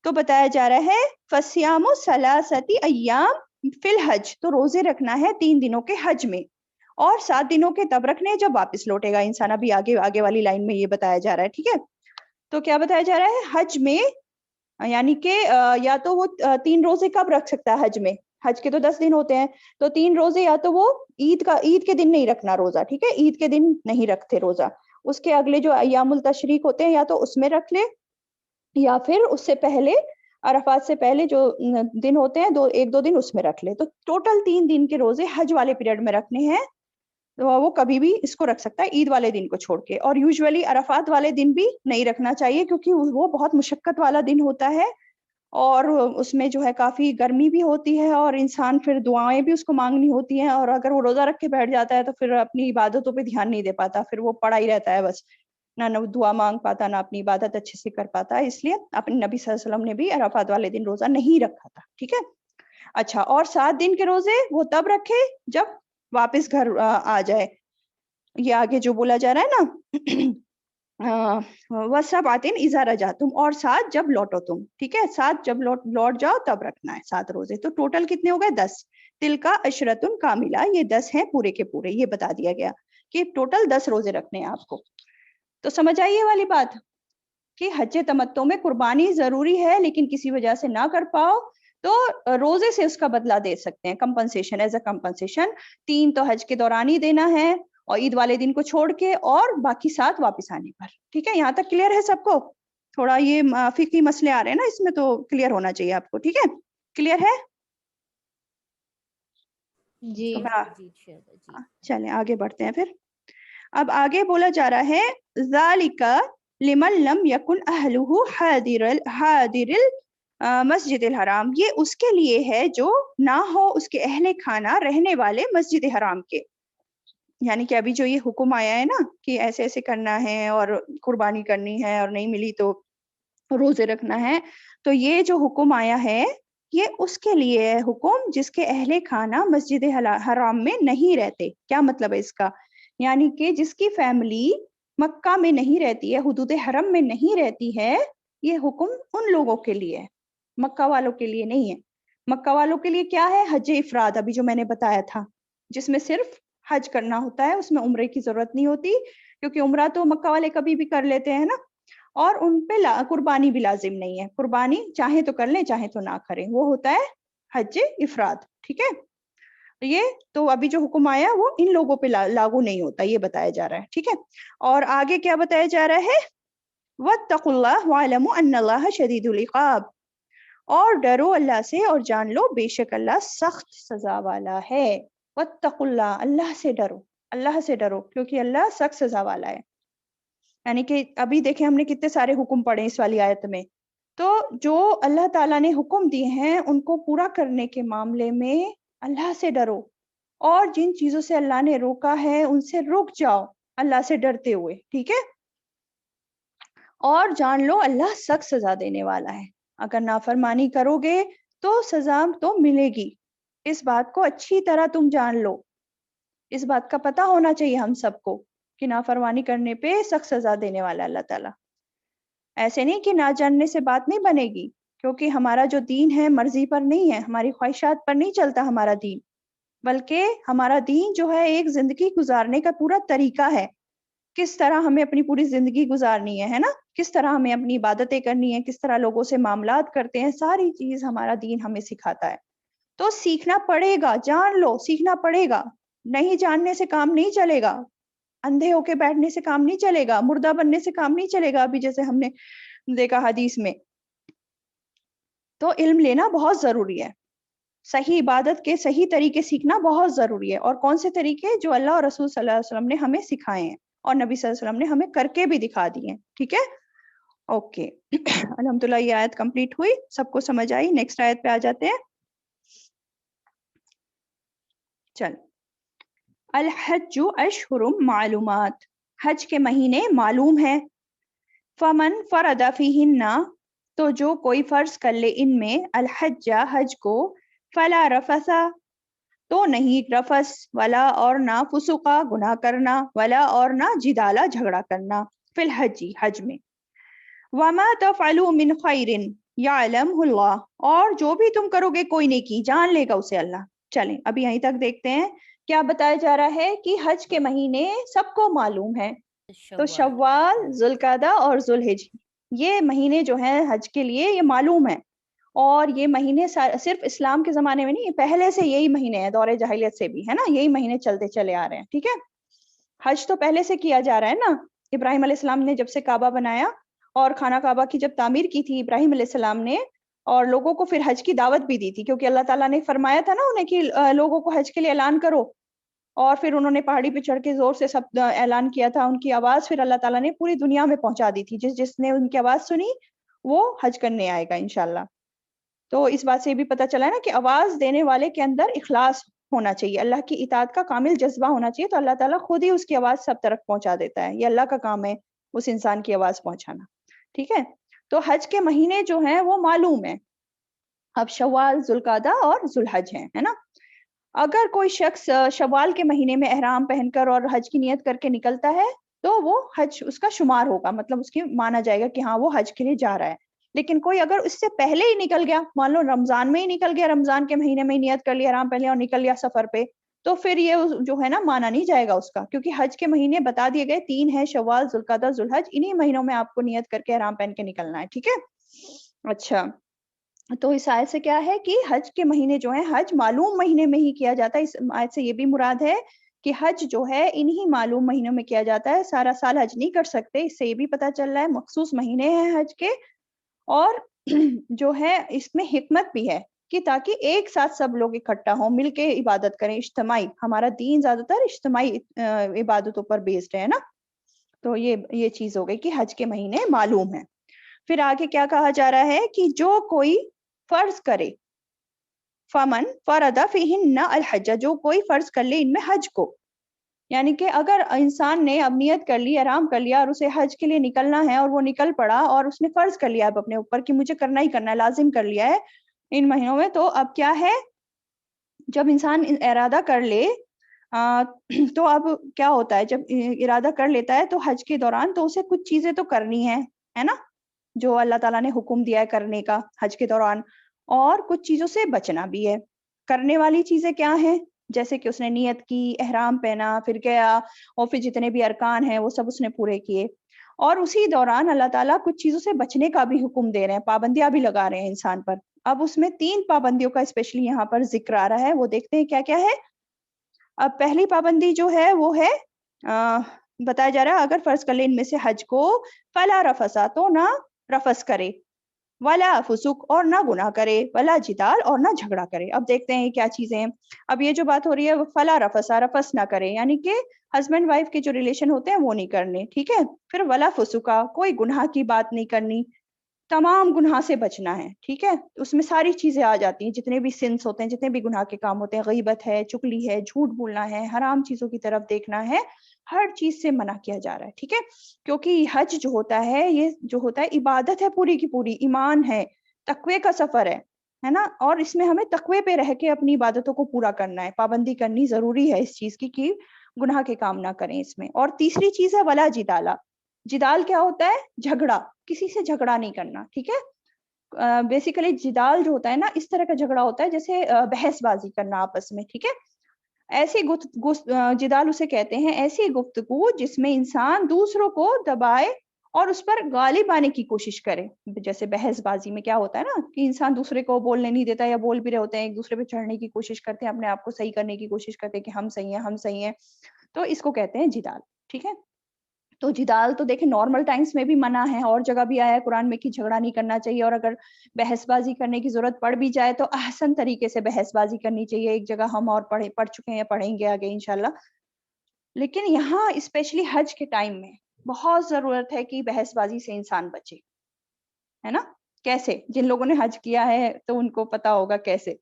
تو بتایا جا رہا ہے فصیام ثلاثۃ ایام فی الحج، تو روزے رکھنا ہے 3 دنوں کے حج میں، اور 7 دنوں کے تب رکھنے جب واپس لوٹے گا انسان. ابھی آگے والی لائن میں یہ بتایا جا رہا ہے. ٹھیک ہے. تو کیا بتایا جا رہا ہے، حج میں یعنی کہ یا تو وہ 3 روزے کب رکھ سکتا ہے حج میں، حج کے تو 10 دن ہوتے ہیں، تو 3 روزے یا تو وہ عید کے دن نہیں رکھنا روزہ. ٹھیک ہے. عید کے دن نہیں رکھتے روزہ، اس کے اگلے جو ایام التشریق ہوتے ہیں یا تو اس میں رکھ لے، یا پھر اس سے پہلے عرفات سے پہلے جو دن ہوتے ہیں 1-2 دن اس میں رکھ لے. تو ٹوٹل 3 دن کے روزے حج والے پیریڈ میں رکھنے ہیں. تو وہ کبھی بھی اس کو رکھ سکتا ہے عید والے دن کو چھوڑ کے. اور یوزولی عرفات والے دن بھی نہیں رکھنا چاہیے، کیونکہ وہ بہت مشقت والا دن ہوتا ہے، اور اس میں جو ہے کافی گرمی بھی ہوتی ہے، اور انسان پھر دعائیں بھی اس کو مانگنی ہوتی ہیں، اور اگر وہ روزہ رکھ کے بیٹھ جاتا ہے تو پھر اپنی عبادتوں پہ دھیان نہیں دے پاتا، پھر وہ پڑا ہی رہتا ہے بس، نہ دعا مانگ پاتا، نہ اپنی عبادت اچھے سے کر پاتا. اس لیے اپنے نبی صلی اللہ علیہ وسلم نے بھی عرفات والے دن روزہ نہیں رکھا تھا. ٹھیک ہے. اچھا، اور 7 دن کے روزے وہ تب رکھے جب واپس گھر آ جائے. یہ آگے جو بولا جا رہا ہے نا، وَسَبْعَةٍ إِذَا رَجَعْتُمْ، اور 7 جب لوٹو تم. ٹھیک ہے. 7 جب لوٹ جاؤ تب رکھنا ہے 7 روزے. تو ٹوٹل کتنے ہو گئے 10. تِلْکَ عَشْرَةٌ کاملہ، یہ 10 ہیں پورے کے پورے. یہ بتا دیا گیا کہ ٹوٹل 10 روزے رکھنے ہیں آپ کو. تو سمجھ آئیے والی بات کہ حج تمتع میں قربانی ضروری ہے، لیکن کسی وجہ سے نہ کر پاؤ تو روزے سے اس کا بدلہ دے سکتے ہیں، کمپنسیشن، ایز اے کمپنسیشن. 3 تو حج کے دوران ہی دینا ہے، اور عید والے دن کو چھوڑ کے، اور باقی 7 واپس آنے پر. ٹھیک ہے. یہاں تک کلیئر ہے سب کو؟ تھوڑا یہ فقہی مسئلے آ رہے ہیں نا اس میں، تو کلیئر ہونا چاہیے آپ کو. ٹھیک ہے. کلیئر ہے؟ جی چلیں آگے بڑھتے ہیں پھر. اب آگے بولا جا رہا ہے ذالک لمن لم یکن اہلہ حاضر مسجد الحرام، یہ اس کے لیے ہے جو نہ ہو اس کے اہل خانہ رہنے والے مسجد حرام کے. یعنی کہ ابھی جو یہ حکم آیا ہے نا کہ ایسے ایسے کرنا ہے اور قربانی کرنی ہے اور نہیں ملی تو روزے رکھنا ہے، تو یہ جو حکم آیا ہے یہ اس کے لیے ہے حکم جس کے اہل خانہ مسجد حرام میں نہیں رہتے. کیا مطلب ہے اس کا؟ یعنی کہ جس کی فیملی مکہ میں نہیں رہتی ہے، حدود حرم میں نہیں رہتی ہے، یہ حکم ان لوگوں کے لیے ہے، مکہ والوں کے لیے نہیں ہے. مکہ والوں کے لیے کیا ہے؟ حج افراد، ابھی جو میں نے بتایا تھا، جس میں صرف حج کرنا ہوتا ہے، اس میں عمرے کی ضرورت نہیں ہوتی، کیونکہ عمرہ تو مکہ والے کبھی بھی کر لیتے ہیں نا، اور ان پہ قربانی بھی لازم نہیں ہے. قربانی چاہے تو کر لیں چاہے تو نہ کریں، وہ ہوتا ہے حج افراد. ٹھیک ہے. یہ تو ابھی جو حکم آیا وہ ان لوگوں پہ لاگو نہیں ہوتا، یہ بتایا جا رہا ہے. ٹھیک ہے. اور آگے کیا بتایا جا رہا ہے؟ وَاتَّقُوا اللَّهَ وَاعْلَمُوا أَنَّ اللَّهَ شَدِيدُ الْعِقَابِ، اور ڈرو اللہ سے اور جان لو بے شک اللہ سخت سزا والا ہے. وَاتَّقُوا اللَّهَ، اللہ سے ڈرو، اللہ سے ڈرو، کیونکہ اللہ سخت سزا والا ہے. یعنی کہ ابھی دیکھیں ہم نے کتنے سارے حکم پڑھے اس والی آیت میں، تو جو اللہ تعالیٰ نے حکم دیے ہیں ان کو پورا کرنے کے معاملے میں اللہ سے ڈرو، اور جن چیزوں سے اللہ نے روکا ہے ان سے رک جاؤ اللہ سے ڈرتے ہوئے. ٹھیک ہے. اور جان لو اللہ سخت سزا دینے والا ہے. اگر نافرمانی کرو گے تو سزا تو ملے گی، اس بات کو اچھی طرح تم جان لو. اس بات کا پتہ ہونا چاہیے ہم سب کو کہ نافرمانی کرنے پہ سخت سزا دینے والا اللہ تعالیٰ. ایسے نہیں کہ نہ جاننے سے بات نہیں بنے گی، کیونکہ ہمارا جو دین ہے مرضی پر نہیں ہے، ہماری خواہشات پر نہیں چلتا ہمارا دین، بلکہ ہمارا دین جو ہے ایک زندگی گزارنے کا پورا طریقہ ہے. کس طرح ہمیں اپنی پوری زندگی گزارنی ہے نا، کس طرح ہمیں اپنی عبادتیں کرنی ہے، کس طرح لوگوں سے معاملات کرتے ہیں، ساری چیز ہمارا دین ہمیں سکھاتا ہے. تو سیکھنا پڑے گا، جان لو، سیکھنا پڑے گا. نہیں جاننے سے کام نہیں چلے گا، اندھے ہو کے بیٹھنے سے کام نہیں چلے گا، مردہ بننے سے کام نہیں چلے گا. ابھی جیسے ہم نے دیکھا حدیث میں، تو علم لینا بہت ضروری ہے. صحیح عبادت کے صحیح طریقے سیکھنا بہت ضروری ہے. اور کون سے طریقے؟ جو اللہ اور رسول صلی اللہ علیہ وسلم نے ہمیں سکھائے ہیں اور نبی صلی اللہ علیہ وسلم نے ہمیں کر کے بھی دکھا دیے ہیں. ٹھیک ہے، اوکے. الحمدللہ یہ آیت کمپلیٹ ہوئی، سب کو سمجھ آئی. نیکسٹ آیت پہ آ جاتے ہیں. چل، الحج اشہر معلومات، حج کے مہینے معلوم ہیں. فمن فرد فیہن، تو جو کوئی فرض کر لے ان میں، الحج حج کو، فلا رفث، تو نہیں رفث، ولا اور نہ فسوقا گناہ کرنا، ولا اور نہ جدالا جھگڑا کرنا، فی الحج حج میں. وما تفعلوا من خیر یعلمہ اللہ، اور جو بھی تم کرو گے کوئی نیکی جان لے گا اسے اللہ. چلیں ابھی یہیں تک دیکھتے ہیں. کیا بتایا جا رہا ہے کہ حج کے مہینے سب کو معلوم ہے. تو شوال، ذوالقعدہ اور ذوالحج، یہ مہینے جو ہیں حج کے لیے یہ معلوم ہے. اور یہ مہینے صرف اسلام کے زمانے میں نہیں، پہلے سے یہی مہینے ہیں، دور جاہلیت سے بھی ہے نا، یہی مہینے چلتے چلے آ رہے ہیں. ٹھیک ہے، حج تو پہلے سے کیا جا رہا ہے نا. ابراہیم علیہ السلام نے جب سے کعبہ بنایا اور خانہ کعبہ کی جب تعمیر کی تھی ابراہیم علیہ السلام نے، اور لوگوں کو پھر حج کی دعوت بھی دی تھی، کیونکہ اللہ تعالیٰ نے فرمایا تھا نا انہیں کہ لوگوں کو حج کے لیے اعلان کرو. اور پھر انہوں نے پہاڑی پہ چڑھ کے زور سے سب اعلان کیا تھا. ان کی آواز پھر اللہ تعالیٰ نے پوری دنیا میں پہنچا دی تھی. جس نے ان کی آواز سنی وہ حج کرنے آئے گا انشاءاللہ. تو اس بات سے بھی پتہ چلا ہے نا کہ آواز دینے والے کے اندر اخلاص ہونا چاہیے، اللہ کی اطاعت کا کامل جذبہ ہونا چاہیے، تو اللہ تعالیٰ خود ہی اس کی آواز سب طرف پہنچا دیتا ہے. یہ اللہ کا کام ہے اس انسان کی آواز پہنچانا. ٹھیک ہے، تو حج کے مہینے جو ہیں وہ معلوم ہیں. اب شوال، ذوالقعدہ اور ذوالحج ہیں، ہے نا. اگر کوئی شخص شوال کے مہینے میں احرام پہن کر اور حج کی نیت کر کے نکلتا ہے تو وہ حج اس کا شمار ہوگا، مطلب اس کی مانا جائے گا کہ ہاں وہ حج کے لیے جا رہا ہے. لیکن کوئی اگر اس سے پہلے ہی نکل گیا، مان لو رمضان میں ہی نکل گیا، رمضان کے مہینے میں ہی نیت کر لیا، احرام پہن لیا اور نکل گیا سفر پہ، تو پھر یہ جو ہے نا مانا نہیں جائے گا اس کا، کیونکہ حج کے مہینے بتا دیے گئے 3 ہیں، شوال، ذوالقعدہ، ذوالحج. انہی مہینوں میں آپ کو نیت کر کے احرام پہن کے نکلنا ہے. ٹھیک ہے، اچھا. تو اس آیت سے کیا ہے کہ حج کے مہینے جو ہیں حج معلوم مہینے میں ہی کیا جاتا ہے. اس آیت سے یہ بھی مراد ہے کہ حج جو ہے انہی معلوم مہینوں میں کیا جاتا ہے، سارا سال حج نہیں کر سکتے. اس سے یہ بھی پتہ چل رہا ہے مخصوص مہینے ہیں حج کے، اور جو ہے اس میں حکمت بھی ہے کہ تاکہ ایک ساتھ سب لوگ اکٹھا ہوں، مل کے عبادت کریں، اجتماعی. ہمارا دین زیادہ تر اجتماعی عبادتوں پر بیسڈ ہے نا. تو یہ چیز ہو گئی کہ حج کے مہینے معلوم ہیں. پھر آگے کیا کہا جا رہا ہے کہ جو کوئی فرض کرے، فمن فرد فیہن الحج، جو کوئی فرض کر لے ان میں حج کو. یعنی کہ اگر انسان نے اب نیت کر لی، آرام کر لیا اور اسے حج کے لیے نکلنا ہے اور وہ نکل پڑا اور اس نے فرض کر لیا اب اپنے اوپر کہ مجھے کرنا ہی کرنا ہے، لازم کر لیا ہے ان مہینوں میں، تو اب کیا ہے، جب انسان ارادہ کر لے تو اب کیا ہوتا ہے، جب ارادہ کر لیتا ہے تو حج کے دوران تو اسے کچھ چیزیں تو کرنی ہے نا، جو اللہ تعالیٰ نے حکم دیا ہے کرنے کا حج کے دوران، اور کچھ چیزوں سے بچنا بھی ہے. کرنے والی چیزیں کیا ہیں؟ جیسے کہ اس نے نیت کی، احرام پہنا، پھر گیا اور پھر جتنے بھی ارکان ہیں وہ سب اس نے پورے کیے. اور اسی دوران اللہ تعالیٰ کچھ چیزوں سے بچنے کا بھی حکم دے رہے ہیں، پابندیاں بھی لگا رہے ہیں انسان پر. اب اس میں 3 پابندیوں کا اسپیشلی یہاں پر ذکر آ رہا ہے، وہ دیکھتے ہیں کیا کیا ہے. اب پہلی پابندی جو ہے وہ ہے بتایا جا رہا ہے اگر فرض کر لے ان میں سے حج کو، فلا رفث، تو نہ رفث کرے، ولا فسوق، اور نہ گناہ کرے، ولا جدال، اور نہ جھگڑا کرے. اب دیکھتے ہیں کیا چیزیں ہیں. اب یہ جو بات ہو رہی ہے فلا رفث، رفث نہ کرے، یعنی کہ ہسبینڈ وائف کے جو ریلیشن ہوتے ہیں وہ نہیں کرنے. ٹھیک ہے، پھر ولا فسوقا، کوئی گناہ کی بات نہیں کرنی، تمام گناہ سے بچنا ہے. ٹھیک ہے، اس میں ساری چیزیں آ جاتی ہیں، جتنے بھی سنس ہوتے ہیں، جتنے بھی گناہ کے کام ہوتے ہیں، غیبت ہے، چغلی ہے، جھوٹ بولنا ہے، حرام چیزوں کی طرف دیکھنا ہے، ہر چیز سے منع کیا جا رہا ہے. ٹھیک ہے، کیونکہ حج جو ہوتا ہے یہ جو ہوتا ہے عبادت ہے، پوری کی پوری ایمان ہے، تقوی کا سفر ہے. ہے نا, اور اس میں ہمیں تقوی پہ رہ کے اپنی عبادتوں کو پورا کرنا ہے, پابندی کرنی ضروری ہے اس چیز کی کہ گناہ کے کام نہ کریں اس میں. اور تیسری چیز ہے ولا جدالا. جدال کیا ہوتا ہے؟ جھگڑا, کسی سے جھگڑا نہیں کرنا, ٹھیک ہے. بیسیکلی جدال جو ہوتا ہے نا, اس طرح کا جھگڑا ہوتا ہے جیسے بحث بازی کرنا آپس میں, ٹھیک ہے. ایسی جدال اسے کہتے ہیں, ایسی گفتگو جس میں انسان دوسروں کو دبائے اور اس پر غالب آنے کی کوشش کرے. جیسے بحث بازی میں کیا ہوتا ہے نا کہ انسان دوسرے کو بولنے نہیں دیتا, یا بول بھی رہے ہوتے ہیں, ایک دوسرے پہ چڑھنے کی کوشش کرتے ہیں, اپنے آپ کو صحیح کرنے کی کوشش کرتے ہیں کہ ہم صحیح ہیں ہم صحیح ہیں. تو اس کو کہتے ہیں جدال, ٹھیک ہے. تو جدال تو دیکھیں نارمل ٹائمز میں بھی منع ہے, اور جگہ بھی آیا ہے قرآن میں کہ جھگڑا نہیں کرنا چاہیے, اور اگر بحث بازی کرنے کی ضرورت پڑ بھی جائے تو احسن طریقے سے بحث بازی کرنی چاہیے. ایک جگہ ہم اور پڑھ چکے ہیں یا پڑھیں گے آگے انشاءاللہ. لیکن یہاں اسپیشلی حج کے ٹائم میں بہت ضرورت ہے کہ بحث بازی سے انسان بچے, ہے نا. کیسے؟ جن لوگوں نے حج کیا ہے تو ان کو پتا ہوگا کیسے,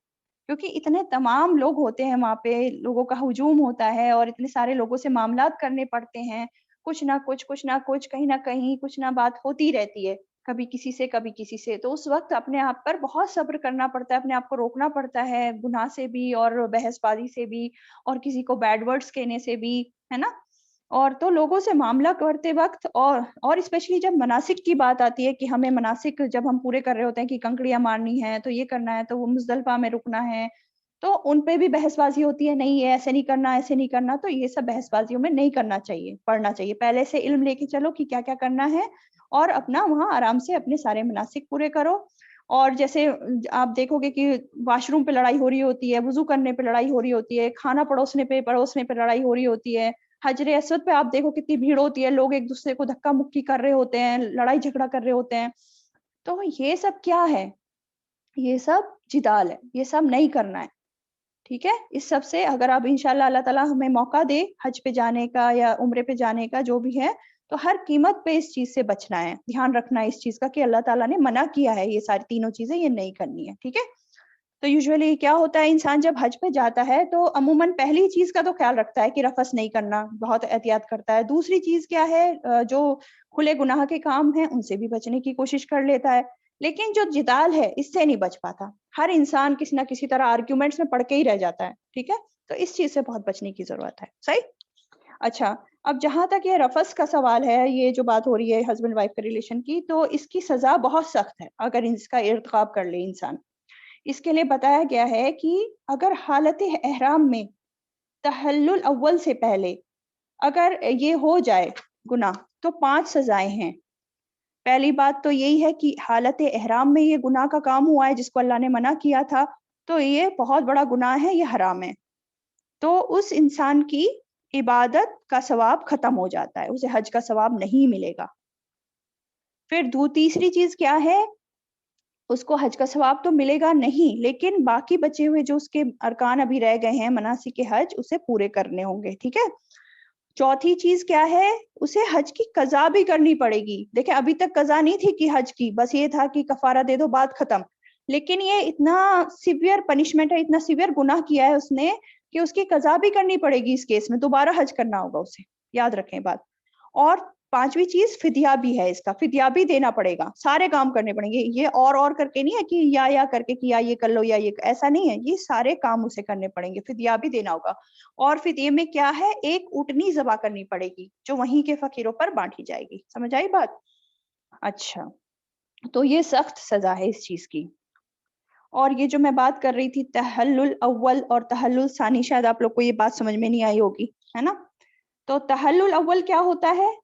کیونکہ اتنے تمام لوگ ہوتے ہیں وہاں پہ, لوگوں کا ہجوم ہوتا ہے, اور اتنے سارے لوگوں سے معاملات کرنے پڑتے ہیں, کچھ نہ کچھ کہیں نہ کہیں کچھ نہ بات ہوتی رہتی ہے, کبھی کسی سے کبھی کسی سے. تو اس وقت اپنے آپ پر بہت صبر کرنا پڑتا ہے, اپنے آپ کو روکنا پڑتا ہے گناہ سے بھی اور بحث بازی سے بھی, اور کسی کو بیڈ ورڈز کہنے سے بھی, ہے نا. اور تو لوگوں سے معاملہ کرتے وقت اور اسپیشلی جب مناسک کی بات آتی ہے کہ ہمیں مناسک جب ہم پورے کر رہے ہوتے ہیں کہ کنکڑیاں مارنی ہے تو یہ کرنا ہے, تو وہ مزدلفہ میں رکنا ہے, تو ان پہ بھی بحث بازی ہوتی ہے, نہیں یہ ایسے نہیں کرنا ایسے نہیں کرنا. تو یہ سب بحث بازیوں میں نہیں کرنا چاہیے, پڑھنا چاہیے. پہلے سے علم لے کے چلو کہ کیا کیا کرنا ہے, اور اپنا وہاں آرام سے اپنے سارے مناسک پورے کرو. اور جیسے آپ دیکھو گے کہ واش روم پہ لڑائی ہو رہی ہوتی ہے, وضو کرنے پہ لڑائی ہو رہی ہوتی ہے, کھانا پروسنے پہ لڑائی ہو رہی ہوتی ہے, حجر اسود پہ آپ دیکھو کتنی بھیڑ ہوتی ہے, لوگ ایک دوسرے کو دھکا مکی کر رہے ہوتے ہیں, لڑائی جھگڑا کر رہے ہوتے ہیں. تو یہ سب کیا ہے؟ یہ سب جدال ہے, یہ سب نہیں کرنا ہے, ٹھیک ہے. اس سب سے اگر آپ انشاءاللہ اللہ تعالیٰ ہمیں موقع دے حج پہ جانے کا یا عمرے پہ جانے کا جو بھی ہے, تو ہر قیمت پہ اس چیز سے بچنا ہے, دھیان رکھنا ہے اس چیز کا کہ اللہ تعالیٰ نے منع کیا ہے یہ ساری تینوں چیزیں یہ نہیں کرنی ہے, ٹھیک ہے. تو یوزولی کیا ہوتا ہے, انسان جب حج پہ جاتا ہے تو عموماً پہلی چیز کا تو خیال رکھتا ہے کہ رفث نہیں کرنا, بہت احتیاط کرتا ہے. دوسری چیز کیا ہے, جو کھلے گناہ کے کام ہیں ان سے بھی بچنے کی کوشش کر لیتا ہے. لیکن جو جدال ہے اس سے نہیں بچ پاتا, ہر انسان کسی نہ کسی طرح آرگیومنٹس میں پڑ کے ہی رہ جاتا ہے, ٹھیک ہے. تو اس چیز سے بہت بچنے کی ضرورت ہے, صحیح. اچھا, اب جہاں تک یہ رفث کا سوال ہے, یہ جو بات ہو رہی ہے ہسبینڈ وائف کے ریلیشن کی, تو اس کی سزا بہت سخت ہے اگر اس کا ارتکاب کر لے انسان. اس کے لیے بتایا گیا ہے کہ اگر حالت احرام میں تحلل اول سے پہلے اگر یہ ہو جائے گناہ تو 5 سزائیں ہیں. پہلی بات تو یہی ہے کہ حالت احرام میں یہ گناہ کا کام ہوا ہے جس کو اللہ نے منع کیا تھا, تو یہ بہت بڑا گناہ ہے, یہ حرام ہے. تو اس انسان کی عبادت کا ثواب ختم ہو جاتا ہے, اسے حج کا ثواب نہیں ملے گا. پھر تیسری چیز کیا ہے, اس کو حج کا ثواب تو ملے گا نہیں, لیکن باقی بچے ہوئے جو اس کے ارکان ابھی رہ گئے ہیں مناسک حج, اسے پورے کرنے ہوں گے, ٹھیک ہے. چوتھی چیز کیا ہے, اسے حج کی قضا بھی کرنی پڑے گی. دیکھیں ابھی تک قضا نہیں تھی کہ حج کی, بس یہ تھا کہ کفارہ دے دو بات ختم. لیکن یہ اتنا سیویئر پنشمنٹ ہے, اتنا سیویئر گناہ کیا ہے اس نے کہ اس کی قضا بھی کرنی پڑے گی. اس کیس میں دوبارہ حج کرنا ہوگا اسے, یاد رکھیں بات. اور پانچویں چیز فدیہ بھی ہے, اس کا فدیہ بھی دینا پڑے گا, سارے کام کرنے پڑیں گے. یہ اور کر کے نہیں ہے کہ یا کر کے کہ یا یہ کر لو یا یہ, ایسا نہیں ہے, یہ سارے کام اسے کرنے پڑیں گے, فدیہ بھی دینا ہوگا. اور فدیے میں کیا ہے, ایک اونٹنی ذبح کرنی پڑے گی جو وہیں کے فقیروں پر بانٹی جائے گی. سمجھ آئی بات؟ اچھا, تو یہ سخت سزا ہے اس چیز کی. اور یہ جو میں بات کر رہی تھی تحلل اول اور تحلل ثانی, شاید آپ لوگ کو یہ بات سمجھ میں نہیں آئی ہوگی, ہے نا. تو تحلل اول کیا ہوتا ہے؟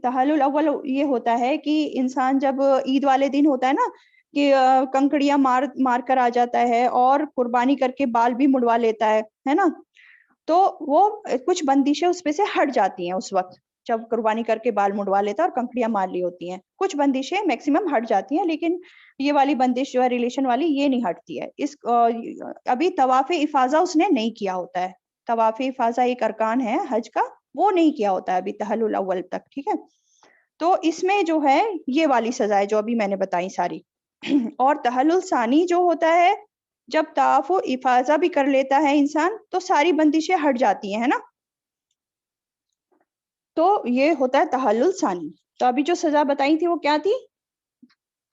تحلل اول یہ ہوتا ہے کہ انسان جب عید والے دن ہوتا ہے نا کہ کنکڑیاں مار کر آ جاتا ہے اور قربانی کر کے بال بھی مڑوا لیتا ہے نا. تو وہ کچھ بندشیں اس پہ سے ہٹ جاتی ہیں اس وقت جب قربانی کر کے بال مڑوا لیتا ہے اور کنکڑیاں مار لی ہوتی ہیں. کچھ بندشیں میکسیمم ہٹ جاتی ہیں, لیکن یہ والی بندش جو ہے ریلیشن والی یہ نہیں ہٹتی ہے. اس ابھی طواف افاضہ اس نے نہیں کیا ہوتا ہے. طواف افاضہ ایک ارکان ہے حج کا, وہ نہیں کیا ہوتا ہے ابھی تحلل اول تک, ٹھیک ہے. تو اس میں جو ہے یہ والی سزائیں جو ابھی میں نے بتائی ساری. اور تحلل ثانی جو ہوتا ہے جب طواف و افاضہ بھی کر لیتا ہے انسان تو ساری بندشیں ہٹ جاتی ہیں, ہے نا. تو یہ ہوتا ہے تحلل ثانی. تو ابھی جو سزا بتائی تھی وہ کیا تھی؟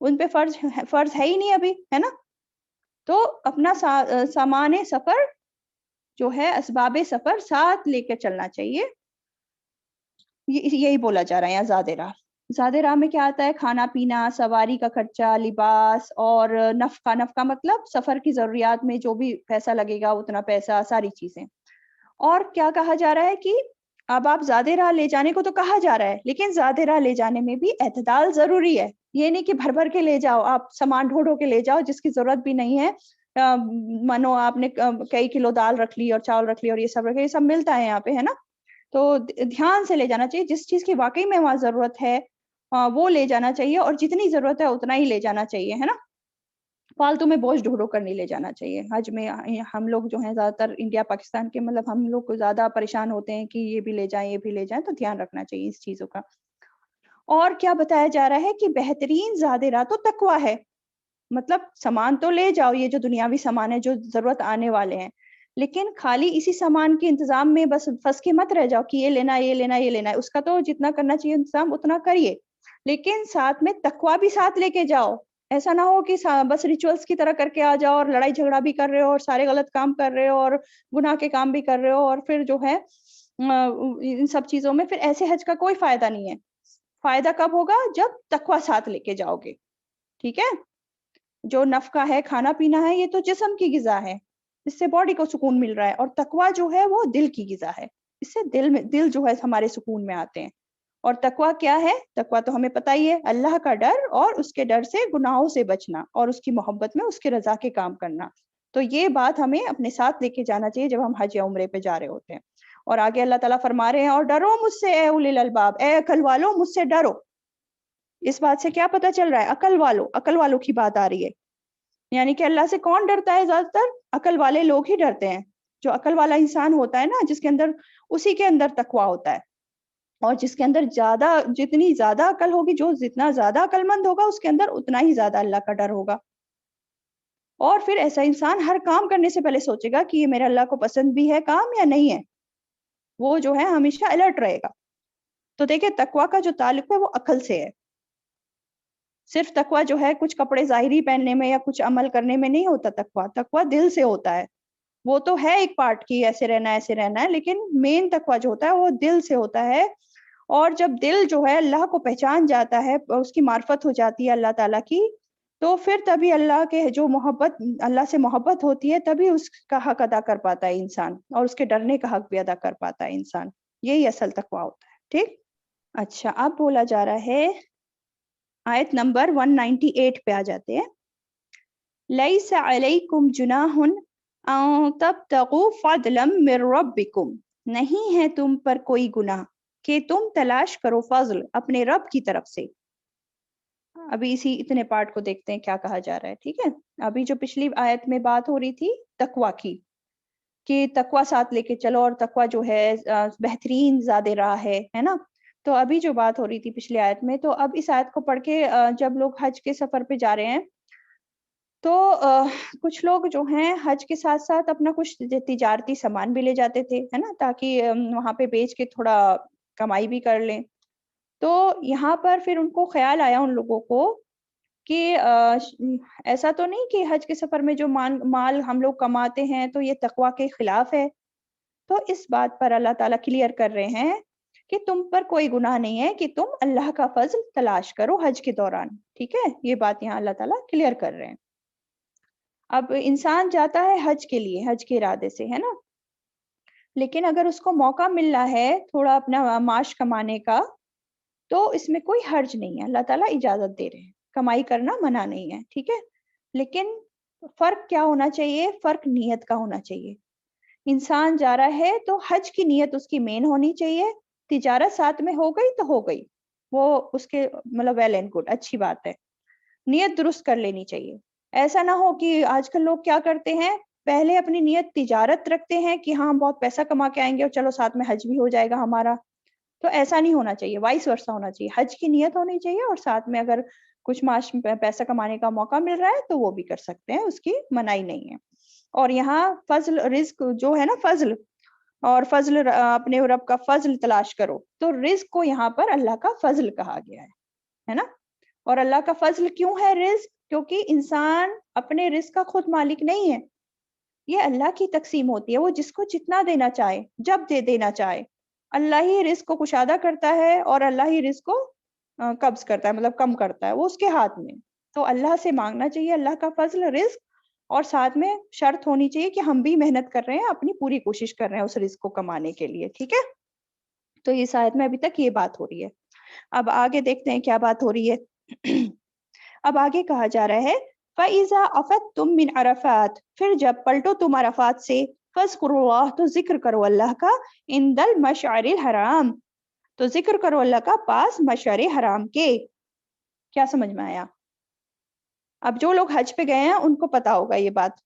ان پہ فرض ہے ہی نہیں ابھی، ہے نا. تو اپنا سامان سفر جو ہے، اسباب سفر ساتھ لے کے چلنا چاہیے. یہی بولا جا رہا ہے یہاں زاد راہ. زاد راہ میں کیا آتا ہے؟ کھانا پینا، سواری کا خرچہ، لباس اور نفقہ. نفقہ مطلب سفر کی ضروریات میں جو بھی پیسہ لگے گا اتنا پیسہ، ساری چیزیں. اور کیا کہا جا رہا ہے کہ اب آپ زاد راہ لے جانے کو تو کہا جا رہا ہے، لیکن زاد راہ لے جانے میں بھی اعتدال ضروری ہے. یہ نہیں کہ بھر بھر کے لے جاؤ، آپ سامان ڈھو ڈھو کے لے جاؤ جس کی ضرورت بھی نہیں ہے. مانو آپ نے کئی کلو دال رکھ لی اور چاول رکھ لی اور یہ سب رکھ لی، یہ سب ملتا ہے یہاں پہ، ہے نا. تو دھیان سے لے جانا چاہیے. جس چیز کی واقعی میں وہاں ضرورت ہے وہ لے جانا چاہیے، اور جتنی ضرورت ہے اتنا ہی لے جانا چاہیے، ہے نا. فالتو میں بوجھ ڈھو ڈھو کر نہیں لے جانا چاہیے. حج میں ہم لوگ جو ہیں زیادہ تر انڈیا پاکستان کے، مطلب ہم لوگ کو زیادہ پریشان ہوتے ہیں کہ یہ بھی لے جائیں یہ بھی لے جائیں، تو دھیان رکھنا چاہیے اس چیزوں کا. اور کیا بتایا جا رہا ہے کہ بہترین زاد راہ تو تقویٰ ہے. مطلب سامان تو لے جاؤ، یہ جو دنیاوی سامان ہے جو ضرورت آنے والے ہیں، لیکن خالی اسی سامان کے انتظام میں بس پھنس کے مت رہ جاؤ کہ یہ لینا یہ لینا یہ لینا ہے. اس کا تو جتنا کرنا چاہیے انتظام اتنا کریے، لیکن ساتھ میں تقویٰ بھی ساتھ لے کے جاؤ. ایسا نہ ہو کہ بس ریچولز کی طرح کر کے آ جاؤ اور لڑائی جھگڑا بھی کر رہے ہو اور سارے غلط کام کر رہے ہو اور گناہ کے کام بھی کر رہے ہو، اور پھر جو ہے ان سب چیزوں میں پھر ایسے حج کا کوئی فائدہ نہیں ہے. فائدہ کب ہوگا؟ جب تقویٰ ساتھ لے کے جاؤ گے. ٹھیک ہے. جو نفقہ ہے، کھانا پینا ہے، یہ تو جسم کی غذا ہے، اس سے باڈی کو سکون مل رہا ہے. اور تقویٰ جو ہے وہ دل کی غذا ہے، اس سے دل جو ہے ہمارے سکون میں آتے ہیں. اور تقویٰ کیا ہے؟ تقویٰ تو ہمیں پتہ ہی ہے، اللہ کا ڈر اور اس کے ڈر سے گناہوں سے بچنا اور اس کی محبت میں اس کے رضا کے کام کرنا. تو یہ بات ہمیں اپنے ساتھ لے کے جانا چاہیے جب ہم حج یا عمرے پہ جا رے ہوتے ہیں. اور آگے اللہ تعالیٰ فرما رہے ہیں اور ڈرو مجھ سے اے اولی الالباب، اے عقل والو مجھ سے ڈرو. اس بات سے کیا پتہ چل رہا ہے؟ عقل والوں کی بات آ رہی ہے. یعنی کہ اللہ سے کون ڈرتا ہے؟ زیادہ تر عقل والے لوگ ہی ڈرتے ہیں. جو عقل والا انسان ہوتا ہے نا، جس کے اندر، اسی کے اندر تقویٰ ہوتا ہے. اور جس کے اندر جتنی زیادہ عقل ہوگی، جو جتنا زیادہ عقل مند ہوگا، اس کے اندر اتنا ہی زیادہ اللہ کا ڈر ہوگا. اور پھر ایسا انسان ہر کام کرنے سے پہلے سوچے گا کہ یہ میرے اللہ کو پسند بھی ہے کام یا نہیں ہے. وہ جو ہے ہمیشہ الرٹ رہے گا. تو دیکھیں تقویٰ کا جو تعلق ہے وہ عقل سے ہے. صرف تقویٰ جو ہے کچھ کپڑے ظاہری پہننے میں یا کچھ عمل کرنے میں نہیں ہوتا. تقویٰ دل سے ہوتا ہے. وہ تو ہے ایک پارٹ کی ایسے رہنا ہے، لیکن مین تقویٰ جو ہوتا ہے وہ دل سے ہوتا ہے. اور جب دل جو ہے اللہ کو پہچان جاتا ہے، اس کی معرفت ہو جاتی ہے اللہ تعالیٰ کی، تو پھر تبھی اللہ کے جو اللہ سے محبت ہوتی ہے، تبھی اس کا حق ادا کر پاتا ہے انسان، اور اس کے ڈرنے کا حق بھی ادا کر پاتا ہے انسان. یہی اصل تقویٰ ہوتا ہے. ٹھیک. اچھا، اب بولا جا رہا ہے آیت نمبر 198 پہ آ جاتے ہیں. لیس علیکم جناح ان تبتغوا فضلا من ربکم، نہیں ہے تم پر کوئی گناہ کہ تم تلاش کرو فضل اپنے رب کی طرف سے. ابھی اتنے پارٹ کو دیکھتے ہیں کیا کہا جا رہا ہے. ٹھیک ہے. ابھی جو پچھلی آیت میں بات ہو رہی تھی تقویٰ کی، کہ تقویٰ ساتھ لے کے چلو، اور تقویٰ جو ہے بہترین زاد راہ ہے نا. تو ابھی جو بات ہو رہی تھی پچھلی آیت میں، تو اب اس آیت کو پڑھ کے جب لوگ حج کے سفر پہ جا رہے ہیں، تو کچھ لوگ جو ہیں حج کے ساتھ ساتھ اپنا کچھ تجارتی سامان بھی لے جاتے تھے، ہے نا، تاکہ وہاں پہ بیچ کے تھوڑا کمائی بھی کر لیں. تو یہاں پر پھر ان کو خیال آیا ان لوگوں کو کہ ایسا تو نہیں کہ حج کے سفر میں جو مال ہم لوگ کماتے ہیں تو یہ تقویٰ کے خلاف ہے. تو اس بات پر اللہ تعالیٰ کلیئر کر رہے ہیں کہ تم پر کوئی گناہ نہیں ہے کہ تم اللہ کا فضل تلاش کرو حج کے دوران. ٹھیک ہے. یہ بات یہاں اللہ تعالیٰ کلیئر کر رہے ہیں. اب انسان جاتا ہے حج کے لیے، حج کے ارادے سے، ہے نا، لیکن اگر اس کو موقع مل رہا ہے تھوڑا اپنا معاش کمانے کا، تو اس میں کوئی حرج نہیں ہے. اللہ تعالیٰ اجازت دے رہے ہیں، کمائی کرنا منع نہیں ہے. ٹھیک ہے. لیکن فرق کیا ہونا چاہیے؟ فرق نیت کا ہونا چاہیے. انسان جا رہا ہے تو حج کی نیت اس کی مین ہونی چاہیے. تجارت ساتھ میں ہو گئی تو ہو گئی، وہ اس کے مطلب ویل اینڈ گڈ، اچھی بات ہے. نیت درست کر لینی چاہیے. ایسا نہ ہو کہ آج کل لوگ کیا کرتے ہیں، پہلے اپنی نیت تجارت رکھتے ہیں کہ ہاں ہم بہت پیسہ کما کے آئیں گے اور چلو ساتھ میں حج بھی ہو جائے گا ہمارا. تو ایسا نہیں ہونا چاہیے، وائس ورثہ ہونا چاہیے. حج کی نیت ہونی چاہیے اور ساتھ میں اگر کچھ معاش پیسہ کمانے کا موقع مل رہا ہے تو وہ بھی کر سکتے ہیں، اس کی منائی نہیں ہے. اور یہاں فضل، رزق جو ہے نا، فضل اور فضل اپنے رب کا فضل تلاش کرو، تو رزق کو یہاں پر اللہ کا فضل کہا گیا ہے نا. اور اللہ کا فضل کیوں ہے رزق؟ کیونکہ انسان اپنے رزق کا خود مالک نہیں ہے، یہ اللہ کی تقسیم ہوتی ہے، وہ جس کو جتنا دینا چاہے جب دے دینا چاہے، اللہ ہی رزق کو کشادہ کرتا ہے اور اللہ ہی رزق کو قبض کرتا ہے، مطلب کم کرتا ہے، وہ اس کے ہاتھ میں۔ تو اللہ سے مانگنا چاہیے اللہ کا فضل رزق، اور ساتھ میں شرط ہونی چاہیے کہ ہم بھی محنت کر رہے ہیں، اپنی پوری کوشش کر رہے ہیں اس رزق کو کمانے کے لیے، ٹھیک ہے؟ تو اس آیت میں ابھی تک یہ بات ہو رہی ہے۔ اب آگے دیکھتے ہیں کیا بات ہو رہی ہے۔ اب آگے کہا جا رہا ہے فَإِذَا أَفَدْتُم مِّنْ عَرَفَاتٍ، پھر جب پلٹو تم عرفات سے، فَاذْكُرُوا اللَّهَ، تو ذکر کرو اللہ کا، عِندَ الْمَشْعَرِ الْحَرَامِ، تو ذکر کرو اللہ کا پاس مشعر حرام کے۔ کیا سمجھ میں آیا؟ اب جو لوگ حج پہ گئے ہیں ان کو پتا ہوگا یہ بات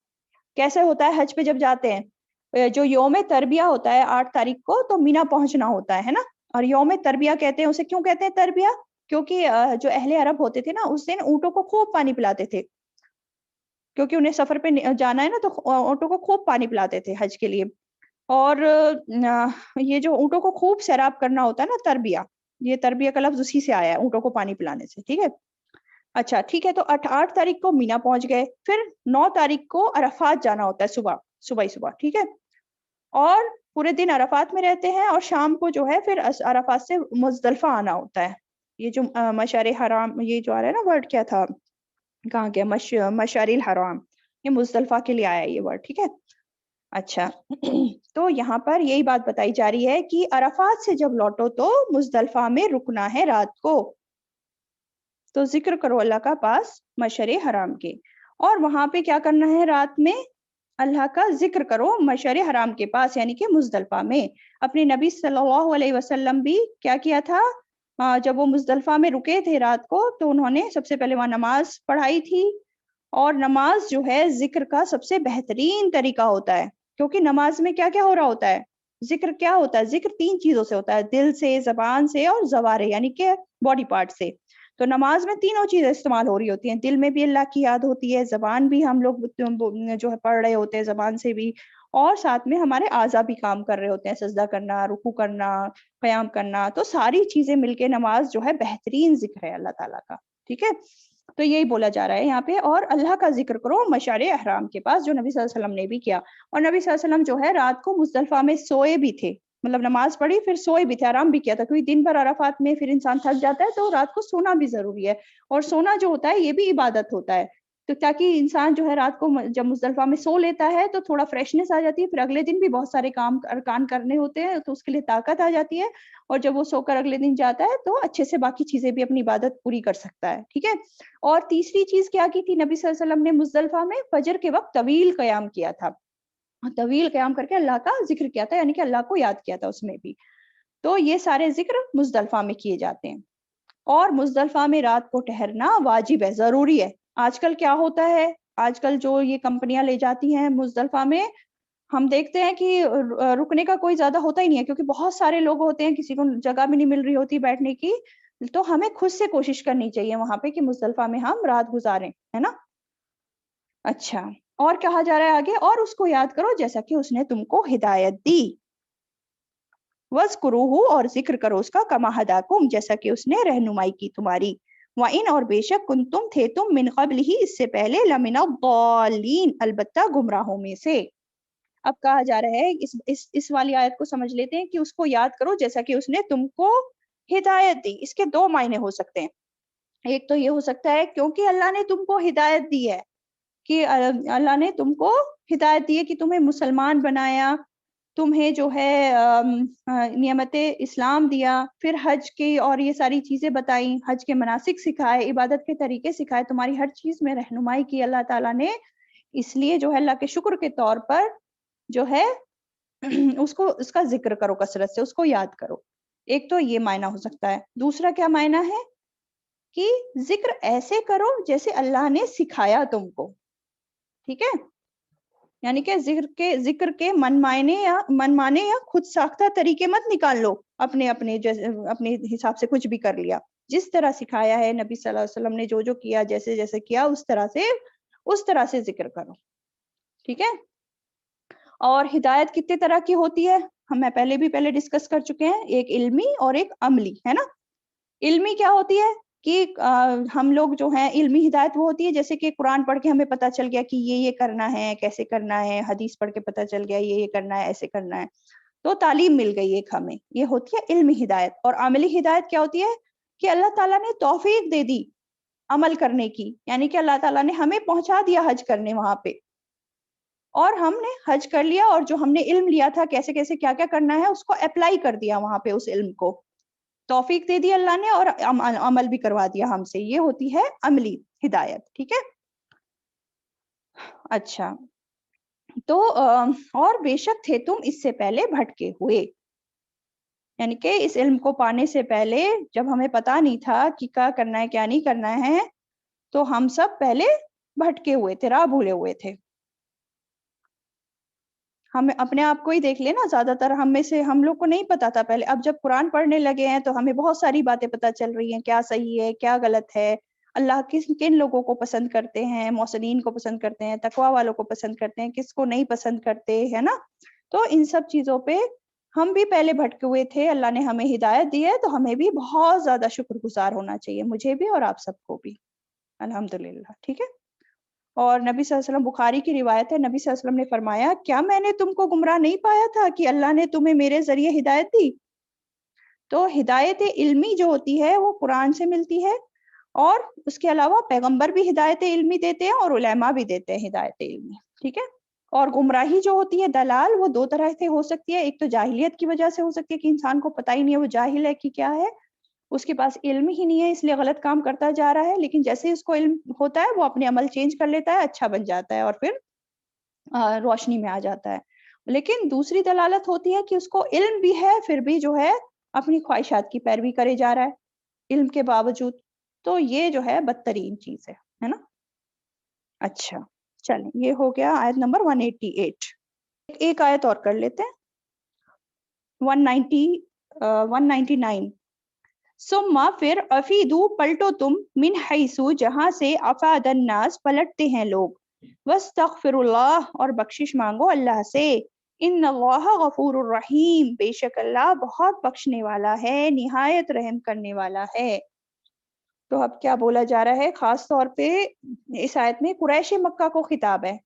کیسے ہوتا ہے۔ حج پہ جب جاتے ہیں، جو یوم تربیہ ہوتا ہے 8 تاریخ کو، تو مینا پہنچنا ہوتا ہے نا، اور یوم تربیہ کہتے ہیں اسے۔ کیوں کہتے ہیں تربیہ؟ کیونکہ جو اہل عرب ہوتے تھے نا، اس دن اونٹوں کو خوب پانی پلاتے تھے، کیونکہ انہیں سفر پہ جانا ہے نا، تو اونٹوں کو خوب پانی پلاتے تھے حج کے لیے۔ اور یہ جو اونٹوں کو خوب سیراب کرنا ہوتا ہے نا، تربیہ، یہ تربیہ کا لفظ اسی سے آیا ہے، اونٹوں کو پانی پلانے سے، ٹھیک ہے؟ اچھا ٹھیک ہے، تو 8 تاریخ کو مینا پہنچ گئے، پھر 9 تاریخ کو عرفات جانا ہوتا ہے، صبح ہی صبح، ٹھیک ہے؟ اور پورے دن عرفات میں رہتے ہیں، اور شام کو جو ہے پھر عرفات سے مزدلفہ آنا ہوتا ہے۔ یہ جو مشعر حرام، یہ جو آ رہا ہے نا ورڈ، کیا تھا، کہاں گیا، مشعر الحرام، یہ مزدلفہ کے لیے آیا یہ ورڈ، ٹھیک ہے؟ اچھا تو یہاں پر یہی بات بتائی جا رہی ہے کہ عرفات سے جب لوٹو تو مزدلفہ میں رکنا ہے رات کو، تو ذکر کرو اللہ کا پاس مشعر حرام کے، اور وہاں پہ کیا کرنا ہے، رات میں اللہ کا ذکر کرو مشعر حرام کے پاس، یعنی کہ مزدلفہ میں۔ اپنے نبی صلی اللہ علیہ وسلم بھی کیا کیا تھا، جب وہ مزدلفہ میں رکے تھے رات کو، تو انہوں نے سب سے پہلے وہاں نماز پڑھائی تھی، اور نماز جو ہے ذکر کا سب سے بہترین طریقہ ہوتا ہے، کیونکہ نماز میں کیا کیا ہو رہا ہوتا ہے، ذکر کیا ہوتا ہے، ذکر 3 چیزوں سے ہوتا ہے، دل سے، زبان سے، اور جوارح یعنی کہ باڈی پارٹ سے۔ تو نماز میں تینوں چیزیں استعمال ہو رہی ہوتی ہیں، دل میں بھی اللہ کی یاد ہوتی ہے، زبان بھی ہم لوگ جو ہے پڑھ رہے ہوتے ہیں زبان سے بھی، اور ساتھ میں ہمارے اعضاء بھی کام کر رہے ہوتے ہیں، سجدہ کرنا، رکوع کرنا، قیام کرنا، تو ساری چیزیں مل کے نماز جو ہے بہترین ذکر ہے اللہ تعالیٰ کا، ٹھیک ہے؟ تو یہی بولا جا رہا ہے یہاں پہ، اور اللہ کا ذکر کرو مشعر احرام کے پاس، جو نبی صلی اللہ علیہ وسلم نے بھی کیا۔ اور نبی صلی اللہ علیہ وسلم جو ہے رات کو مزدلفہ میں سوئے بھی تھے، مطلب نماز پڑھی پھر سوئے بھی تھے، آرام بھی کیا تھا، کیونکہ دن بھر عرفات میں پھر انسان تھک جاتا ہے، تو رات کو سونا بھی ضروری ہے، اور سونا جو ہوتا ہے یہ بھی عبادت ہوتا ہے، تو تاکہ انسان جو ہے رات کو جب مزدلفہ میں سو لیتا ہے تو تھوڑا فریشنس آ جاتی ہے، پھر اگلے دن بھی بہت سارے کام ارکان کرنے ہوتے ہیں، تو اس کے لیے طاقت آ جاتی ہے، اور جب وہ سو کر اگلے دن جاتا ہے تو اچھے سے باقی چیزیں بھی اپنی عبادت پوری کر سکتا ہے، ٹھیک ہے؟ اور تیسری چیز کیا کی تھی نبی صلی اللہ علیہ وسلم نے، مزدلفہ میں فجر کے وقت طویل قیام کیا تھا، طویل قیام کر کے اللہ کا ذکر کیا تھا، یعنی کہ اللہ کو یاد کیا تھا اس میں بھی۔ تو یہ سارے ذکر مزدلفہ میں کیے جاتے ہیں، اور مزدلفہ میں رات کو ٹھہرنا واجب ہے، ضروری ہے۔ آج کل کیا ہوتا ہے، آج کل جو یہ کمپنیاں لے جاتی ہیں مزدلفہ میں، ہم دیکھتے ہیں کہ رکنے کا کوئی زیادہ ہوتا ہی نہیں ہے، کیونکہ بہت سارے لوگ ہوتے ہیں، کسی کو جگہ بھی نہیں مل رہی ہوتی بیٹھنے کی، تو ہمیں خود سے کوشش کرنی چاہیے وہاں پہ کہ مزدلفہ میں ہم رات گزاریں، ہے نا؟ اچھا، اور کہا جا رہا ہے آگے، اور اس کو یاد کرو جیسا کہ اس نے تم کو ہدایت دی، وَاذْكُرُوهُ، اور ذکر کرو اس کا، کما ہداکم، جیسا کہ اس نے رہنمائی کی تمہاری، وَإِنْ، اور بے شک، کنتم تھے تم، من قبل ہی، اس سے پہلے، لمن الضالین، البتہ گمراہوں میں سے۔ اب کہا جا رہا ہے اس والی آیت کو سمجھ لیتے ہیں کہ اس کو یاد کرو جیسا کہ اس نے تم کو ہدایت دی۔ اس کے 2 معنی ہو سکتے ہیں، ایک تو یہ ہو سکتا ہے کیونکہ اللہ نے تم کو ہدایت دی ہے، کہ اللہ نے تم کو ہدایت دی ہے کہ تمہیں مسلمان بنایا، تمہیں جو ہے نعمت اسلام دیا، پھر حج کی اور یہ ساری چیزیں بتائیں، حج کے مناسک سکھائے، عبادت کے طریقے سکھائے، تمہاری ہر چیز میں رہنمائی کی اللہ تعالیٰ نے، اس لیے جو ہے اللہ کے شکر کے طور پر جو ہے اس کا ذکر کرو کثرت سے، اس کو یاد کرو۔ ایک تو یہ معنی ہو سکتا ہے، دوسرا کیا معنی ہے کہ ذکر ایسے کرو جیسے اللہ نے سکھایا تم کو، ٹھیک ہے؟ یعنی کہ ذکر کے من مانے یا خود ساختہ طریقے مت نکال لو، اپنے حساب سے کچھ بھی کر لیا، جس طرح سکھایا ہے نبی صلی اللہ علیہ وسلم نے، جو کیا، جیسے جیسے کیا، اس طرح سے ذکر کرو، ٹھیک ہے؟ اور ہدایت کتنے طرح کی ہوتی ہے، ہم پہلے ڈسکس کر چکے ہیں، ایک علمی اور ایک عملی، ہے نا؟ علمی کیا ہوتی ہے، کہ ہم لوگ جو ہیں علمی ہدایت وہ ہوتی ہے جیسے کہ قرآن پڑھ کے ہمیں پتہ چل گیا کہ یہ کرنا ہے، کیسے کرنا ہے، حدیث پڑھ کے پتہ چل گیا یہ کرنا ہے، ایسے کرنا ہے، تو تعلیم مل گئی ایک ہمیں، یہ ہوتی ہے علمی ہدایت. اور عملی ہدایت کیا ہوتی ہے کہ اللہ تعالیٰ نے توفیق دے دی عمل کرنے کی، یعنی کہ اللہ تعالیٰ نے ہمیں پہنچا دیا حج کرنے وہاں پہ، اور ہم نے حج کر لیا، اور جو ہم نے علم لیا تھا کیسے کیسے کیا کیا کرنا ہے اس کو اپلائی کر دیا وہاں پہ، اس علم کو توفیق دے دی اللہ نے اور عمل بھی کروا دیا ہم سے. یہ ہوتی ہے عملی ہدایت. ٹھیک ہے. اچھا، تو اور بے شک تھے تم اس سے پہلے بھٹکے ہوئے، یعنی کہ اس علم کو پانے سے پہلے جب ہمیں پتا نہیں تھا کہ کیا کرنا ہے کیا نہیں کرنا ہے، تو ہم سب پہلے بھٹکے ہوئے تھے، راہ بھولے ہوئے تھے. ہم اپنے آپ کو ہی دیکھ لیں نا، زیادہ تر ہم میں سے ہم لوگ کو نہیں پتا تھا پہلے. اب جب قرآن پڑھنے لگے ہیں تو ہمیں بہت ساری باتیں پتہ چل رہی ہیں، کیا صحیح ہے کیا غلط ہے، اللہ کن لوگوں کو پسند کرتے ہیں، محسنین کو پسند کرتے ہیں، تقوی والوں کو پسند کرتے ہیں، کس کو نہیں پسند کرتے، ہے نا. تو ان سب چیزوں پہ ہم بھی پہلے بھٹکے ہوئے تھے، اللہ نے ہمیں ہدایت دی ہے، تو ہمیں بھی بہت زیادہ شکر گزار ہونا چاہیے، مجھے بھی اور آپ سب کو بھی، الحمدللہ. ٹھیک ہے. اور نبی صلی اللہ علیہ وسلم، بخاری کی روایت ہے، نبی صلی اللہ علیہ وسلم نے فرمایا کیا میں نے تم کو گمراہ نہیں پایا تھا کہ اللہ نے تمہیں میرے ذریعے ہدایت دی. تو ہدایت علمی جو ہوتی ہے وہ قرآن سے ملتی ہے، اور اس کے علاوہ پیغمبر بھی ہدایت علمی دیتے ہیں اور علماء بھی دیتے ہیں ہدایت علمی. ٹھیک ہے. اور گمراہی جو ہوتی ہے دلال، وہ دو طرح سے ہو سکتی ہے. ایک تو جاہلیت کی وجہ سے ہو سکتی ہے کہ انسان کو پتہ ہی نہیں ہے وہ جاہل ہے کہ کیا ہے، اس کے پاس علم ہی نہیں ہے اس لیے غلط کام کرتا جا رہا ہے، لیکن جیسے ہی اس کو علم ہوتا ہے وہ اپنے عمل چینج کر لیتا ہے، اچھا بن جاتا ہے اور پھر روشنی میں آ جاتا ہے. لیکن دوسری دلالت ہوتی ہے کہ اس کو علم بھی ہے پھر بھی جو ہے اپنی خواہشات کی پیروی کرے جا رہا ہے علم کے باوجود. تو یہ جو ہے بدترین چیز ہے نا. اچھا چلیں، یہ ہو گیا آیت نمبر 188. ایک آیت اور کر لیتے ہیں، 199. ثم پھر افیدو پلٹو تم، من حیثو جہاں سے افاد الناس پلٹتے ہیں لوگ، واستغفر اللہ اور بخشش مانگو اللہ سے، ان اللہ غفور الرحیم بے شک اللہ بہت بخشنے والا ہے، نہایت رحم کرنے والا ہے. تو اب کیا بولا جا رہا ہے؟ خاص طور پہ اس آیت میں قریش مکہ کو خطاب ہے.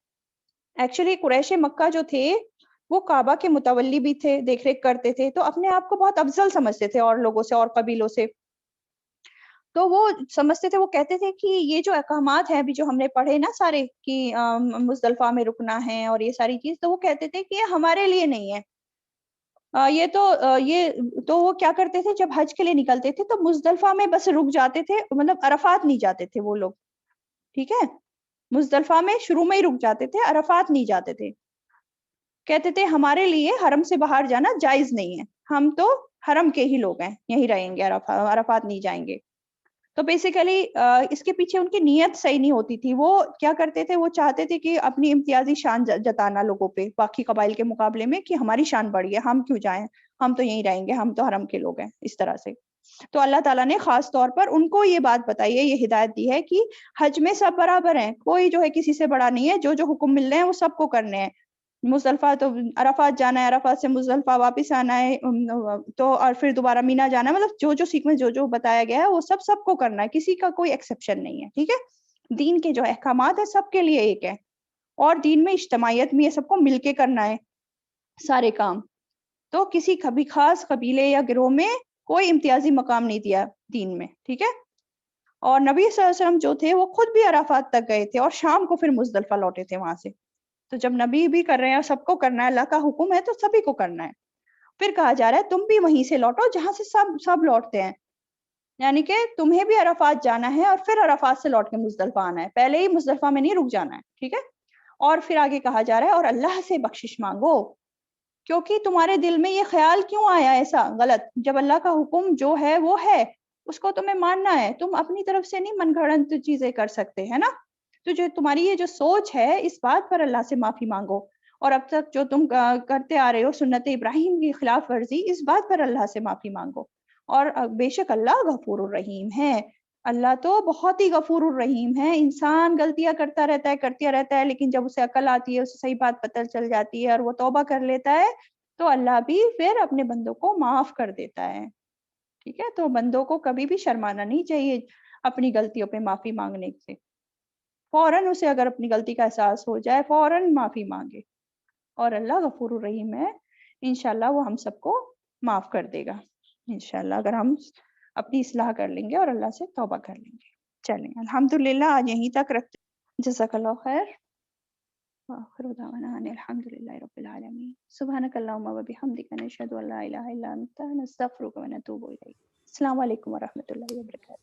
ایکچولی قریش مکہ جو تھے وہ کعبہ کے متولی بھی تھے، دیکھ ریکھ کرتے تھے، تو اپنے آپ کو بہت افضل سمجھتے تھے اور لوگوں سے اور قبیلوں سے. تو وہ سمجھتے تھے، وہ کہتے تھے کہ یہ جو احکامات ہیں ابھی جو ہم نے پڑھے نا سارے، کہ مزدلفہ میں رکنا ہے اور یہ ساری چیز، تو وہ کہتے تھے کہ یہ ہمارے لیے نہیں ہے. تو وہ کیا کرتے تھے جب حج کے لیے نکلتے تھے تو مزدلفہ میں بس رک جاتے تھے، مطلب عرفات نہیں جاتے تھے وہ لوگ. ٹھیک ہے. مزدلفہ میں شروع میں ہی رک جاتے تھے، عرفات نہیں جاتے تھے. کہتے تھے ہمارے لیے حرم سے باہر جانا جائز نہیں ہے، ہم تو حرم کے ہی لوگ ہیں، یہیں رہیں گے، عرفات نہیں جائیں گے. تو بیسیکلی اس کے پیچھے ان کی نیت صحیح نہیں ہوتی تھی. وہ کیا کرتے تھے، وہ چاہتے تھے کہ اپنی امتیازی شان جتانا لوگوں پہ باقی قبائل کے مقابلے میں، کہ ہماری شان بڑھی ہے، ہم کیوں جائیں، ہم تو یہیں رہیں گے، ہم تو حرم کے لوگ ہیں، اس طرح سے. تو اللہ تعالیٰ نے خاص طور پر ان کو یہ بات بتائی ہے، یہ ہدایت دی ہے کہ حج میں سب برابر ہیں، کوئی جو ہے کسی سے بڑا نہیں ہے، جو حکم مل رہے ہیں وہ سب کو کرنے ہیں. مزدلفہ تو عرفات جانا ہے، عرفات سے مزدلفہ واپس آنا ہے، تو اور پھر دوبارہ مینا جانا ہے، مطلب جو سیکوینس جو بتایا گیا ہے وہ سب کو کرنا ہے، کسی کا کوئی ایکسیپشن نہیں ہے. ٹھیک ہے. دین کے جو احکامات ہیں سب کے لیے ایک ہے، اور دین میں اجتماعیت بھی ہے، سب کو مل کے کرنا ہے سارے کام. تو کسی کبھی خاص قبیلے یا گروہ میں کوئی امتیازی مقام نہیں دیا دین میں. ٹھیک ہے. اور نبی صلی اللہ علیہ وسلم جو تھے وہ خود بھی عرفات تک گئے تھے اور شام کو پھر مزدلفہ لوٹے تھے وہاں سے. تو جب نبی بھی کر رہے ہیں اور سب کو کرنا ہے، اللہ کا حکم ہے تو سبھی کو کرنا ہے. پھر کہا جا رہا ہے تم بھی وہیں سے لوٹو جہاں سے سب لوٹتے ہیں، یعنی کہ تمہیں بھی عرفات جانا ہے اور پھر عرفات سے لوٹ کے مزدلفہ آنا ہے، پہلے ہی مزدلفہ میں نہیں رک جانا ہے. ٹھیک ہے. اور پھر آگے کہا جا رہا ہے اور اللہ سے بخشش مانگو، کیونکہ تمہارے دل میں یہ خیال کیوں آیا ایسا غلط، جب اللہ کا حکم جو ہے وہ ہے، اس کو تمہیں ماننا ہے، تم اپنی طرف سے نہیں من گھڑنت چیزیں کر سکتے، ہے نا. تو جو تمہاری یہ جو سوچ ہے اس بات پر اللہ سے معافی مانگو، اور اب تک جو تم کرتے آ رہے ہو سنت ابراہیم کی خلاف ورزی، اس بات پر اللہ سے معافی مانگو. اور بے شک اللہ غفور الرحیم ہے، اللہ تو بہت ہی غفور الرحیم ہے. انسان غلطیاں کرتا رہتا ہے، لیکن جب اسے عقل آتی ہے، اسے صحیح بات پتہ چل جاتی ہے اور وہ توبہ کر لیتا ہے، تو اللہ بھی پھر اپنے بندوں کو معاف کر دیتا ہے. ٹھیک ہے. تو بندوں کو کبھی بھی شرمانا نہیں چاہیے. اپنی غلطیوں پہ معافی مانگنے سے، فوراً اسے اگر اپنی غلطی کا احساس ہو جائے فوراً معافی مانگے، اور اللہ غفور الرحیم ہے، انشاءاللہ وہ ہم سب کو معاف کر دے گا انشاءاللہ، اگر ہم اپنی اصلاح کر لیں گے اور اللہ سے توبہ کر لیں گے۔ چلیں الحمدللہ آج یہیں تک رکھتے ہیں۔ جزاک اللہ خیر، وآخر دعوانا ان الحمد للہ رب العالمین۔ سبحانک اللہم وبحمدک، نشہد ان لا الہ الا انت، نستغفرک ونتوب الیک۔ السلام علیکم ورحمۃ اللہ وبرکاتہ۔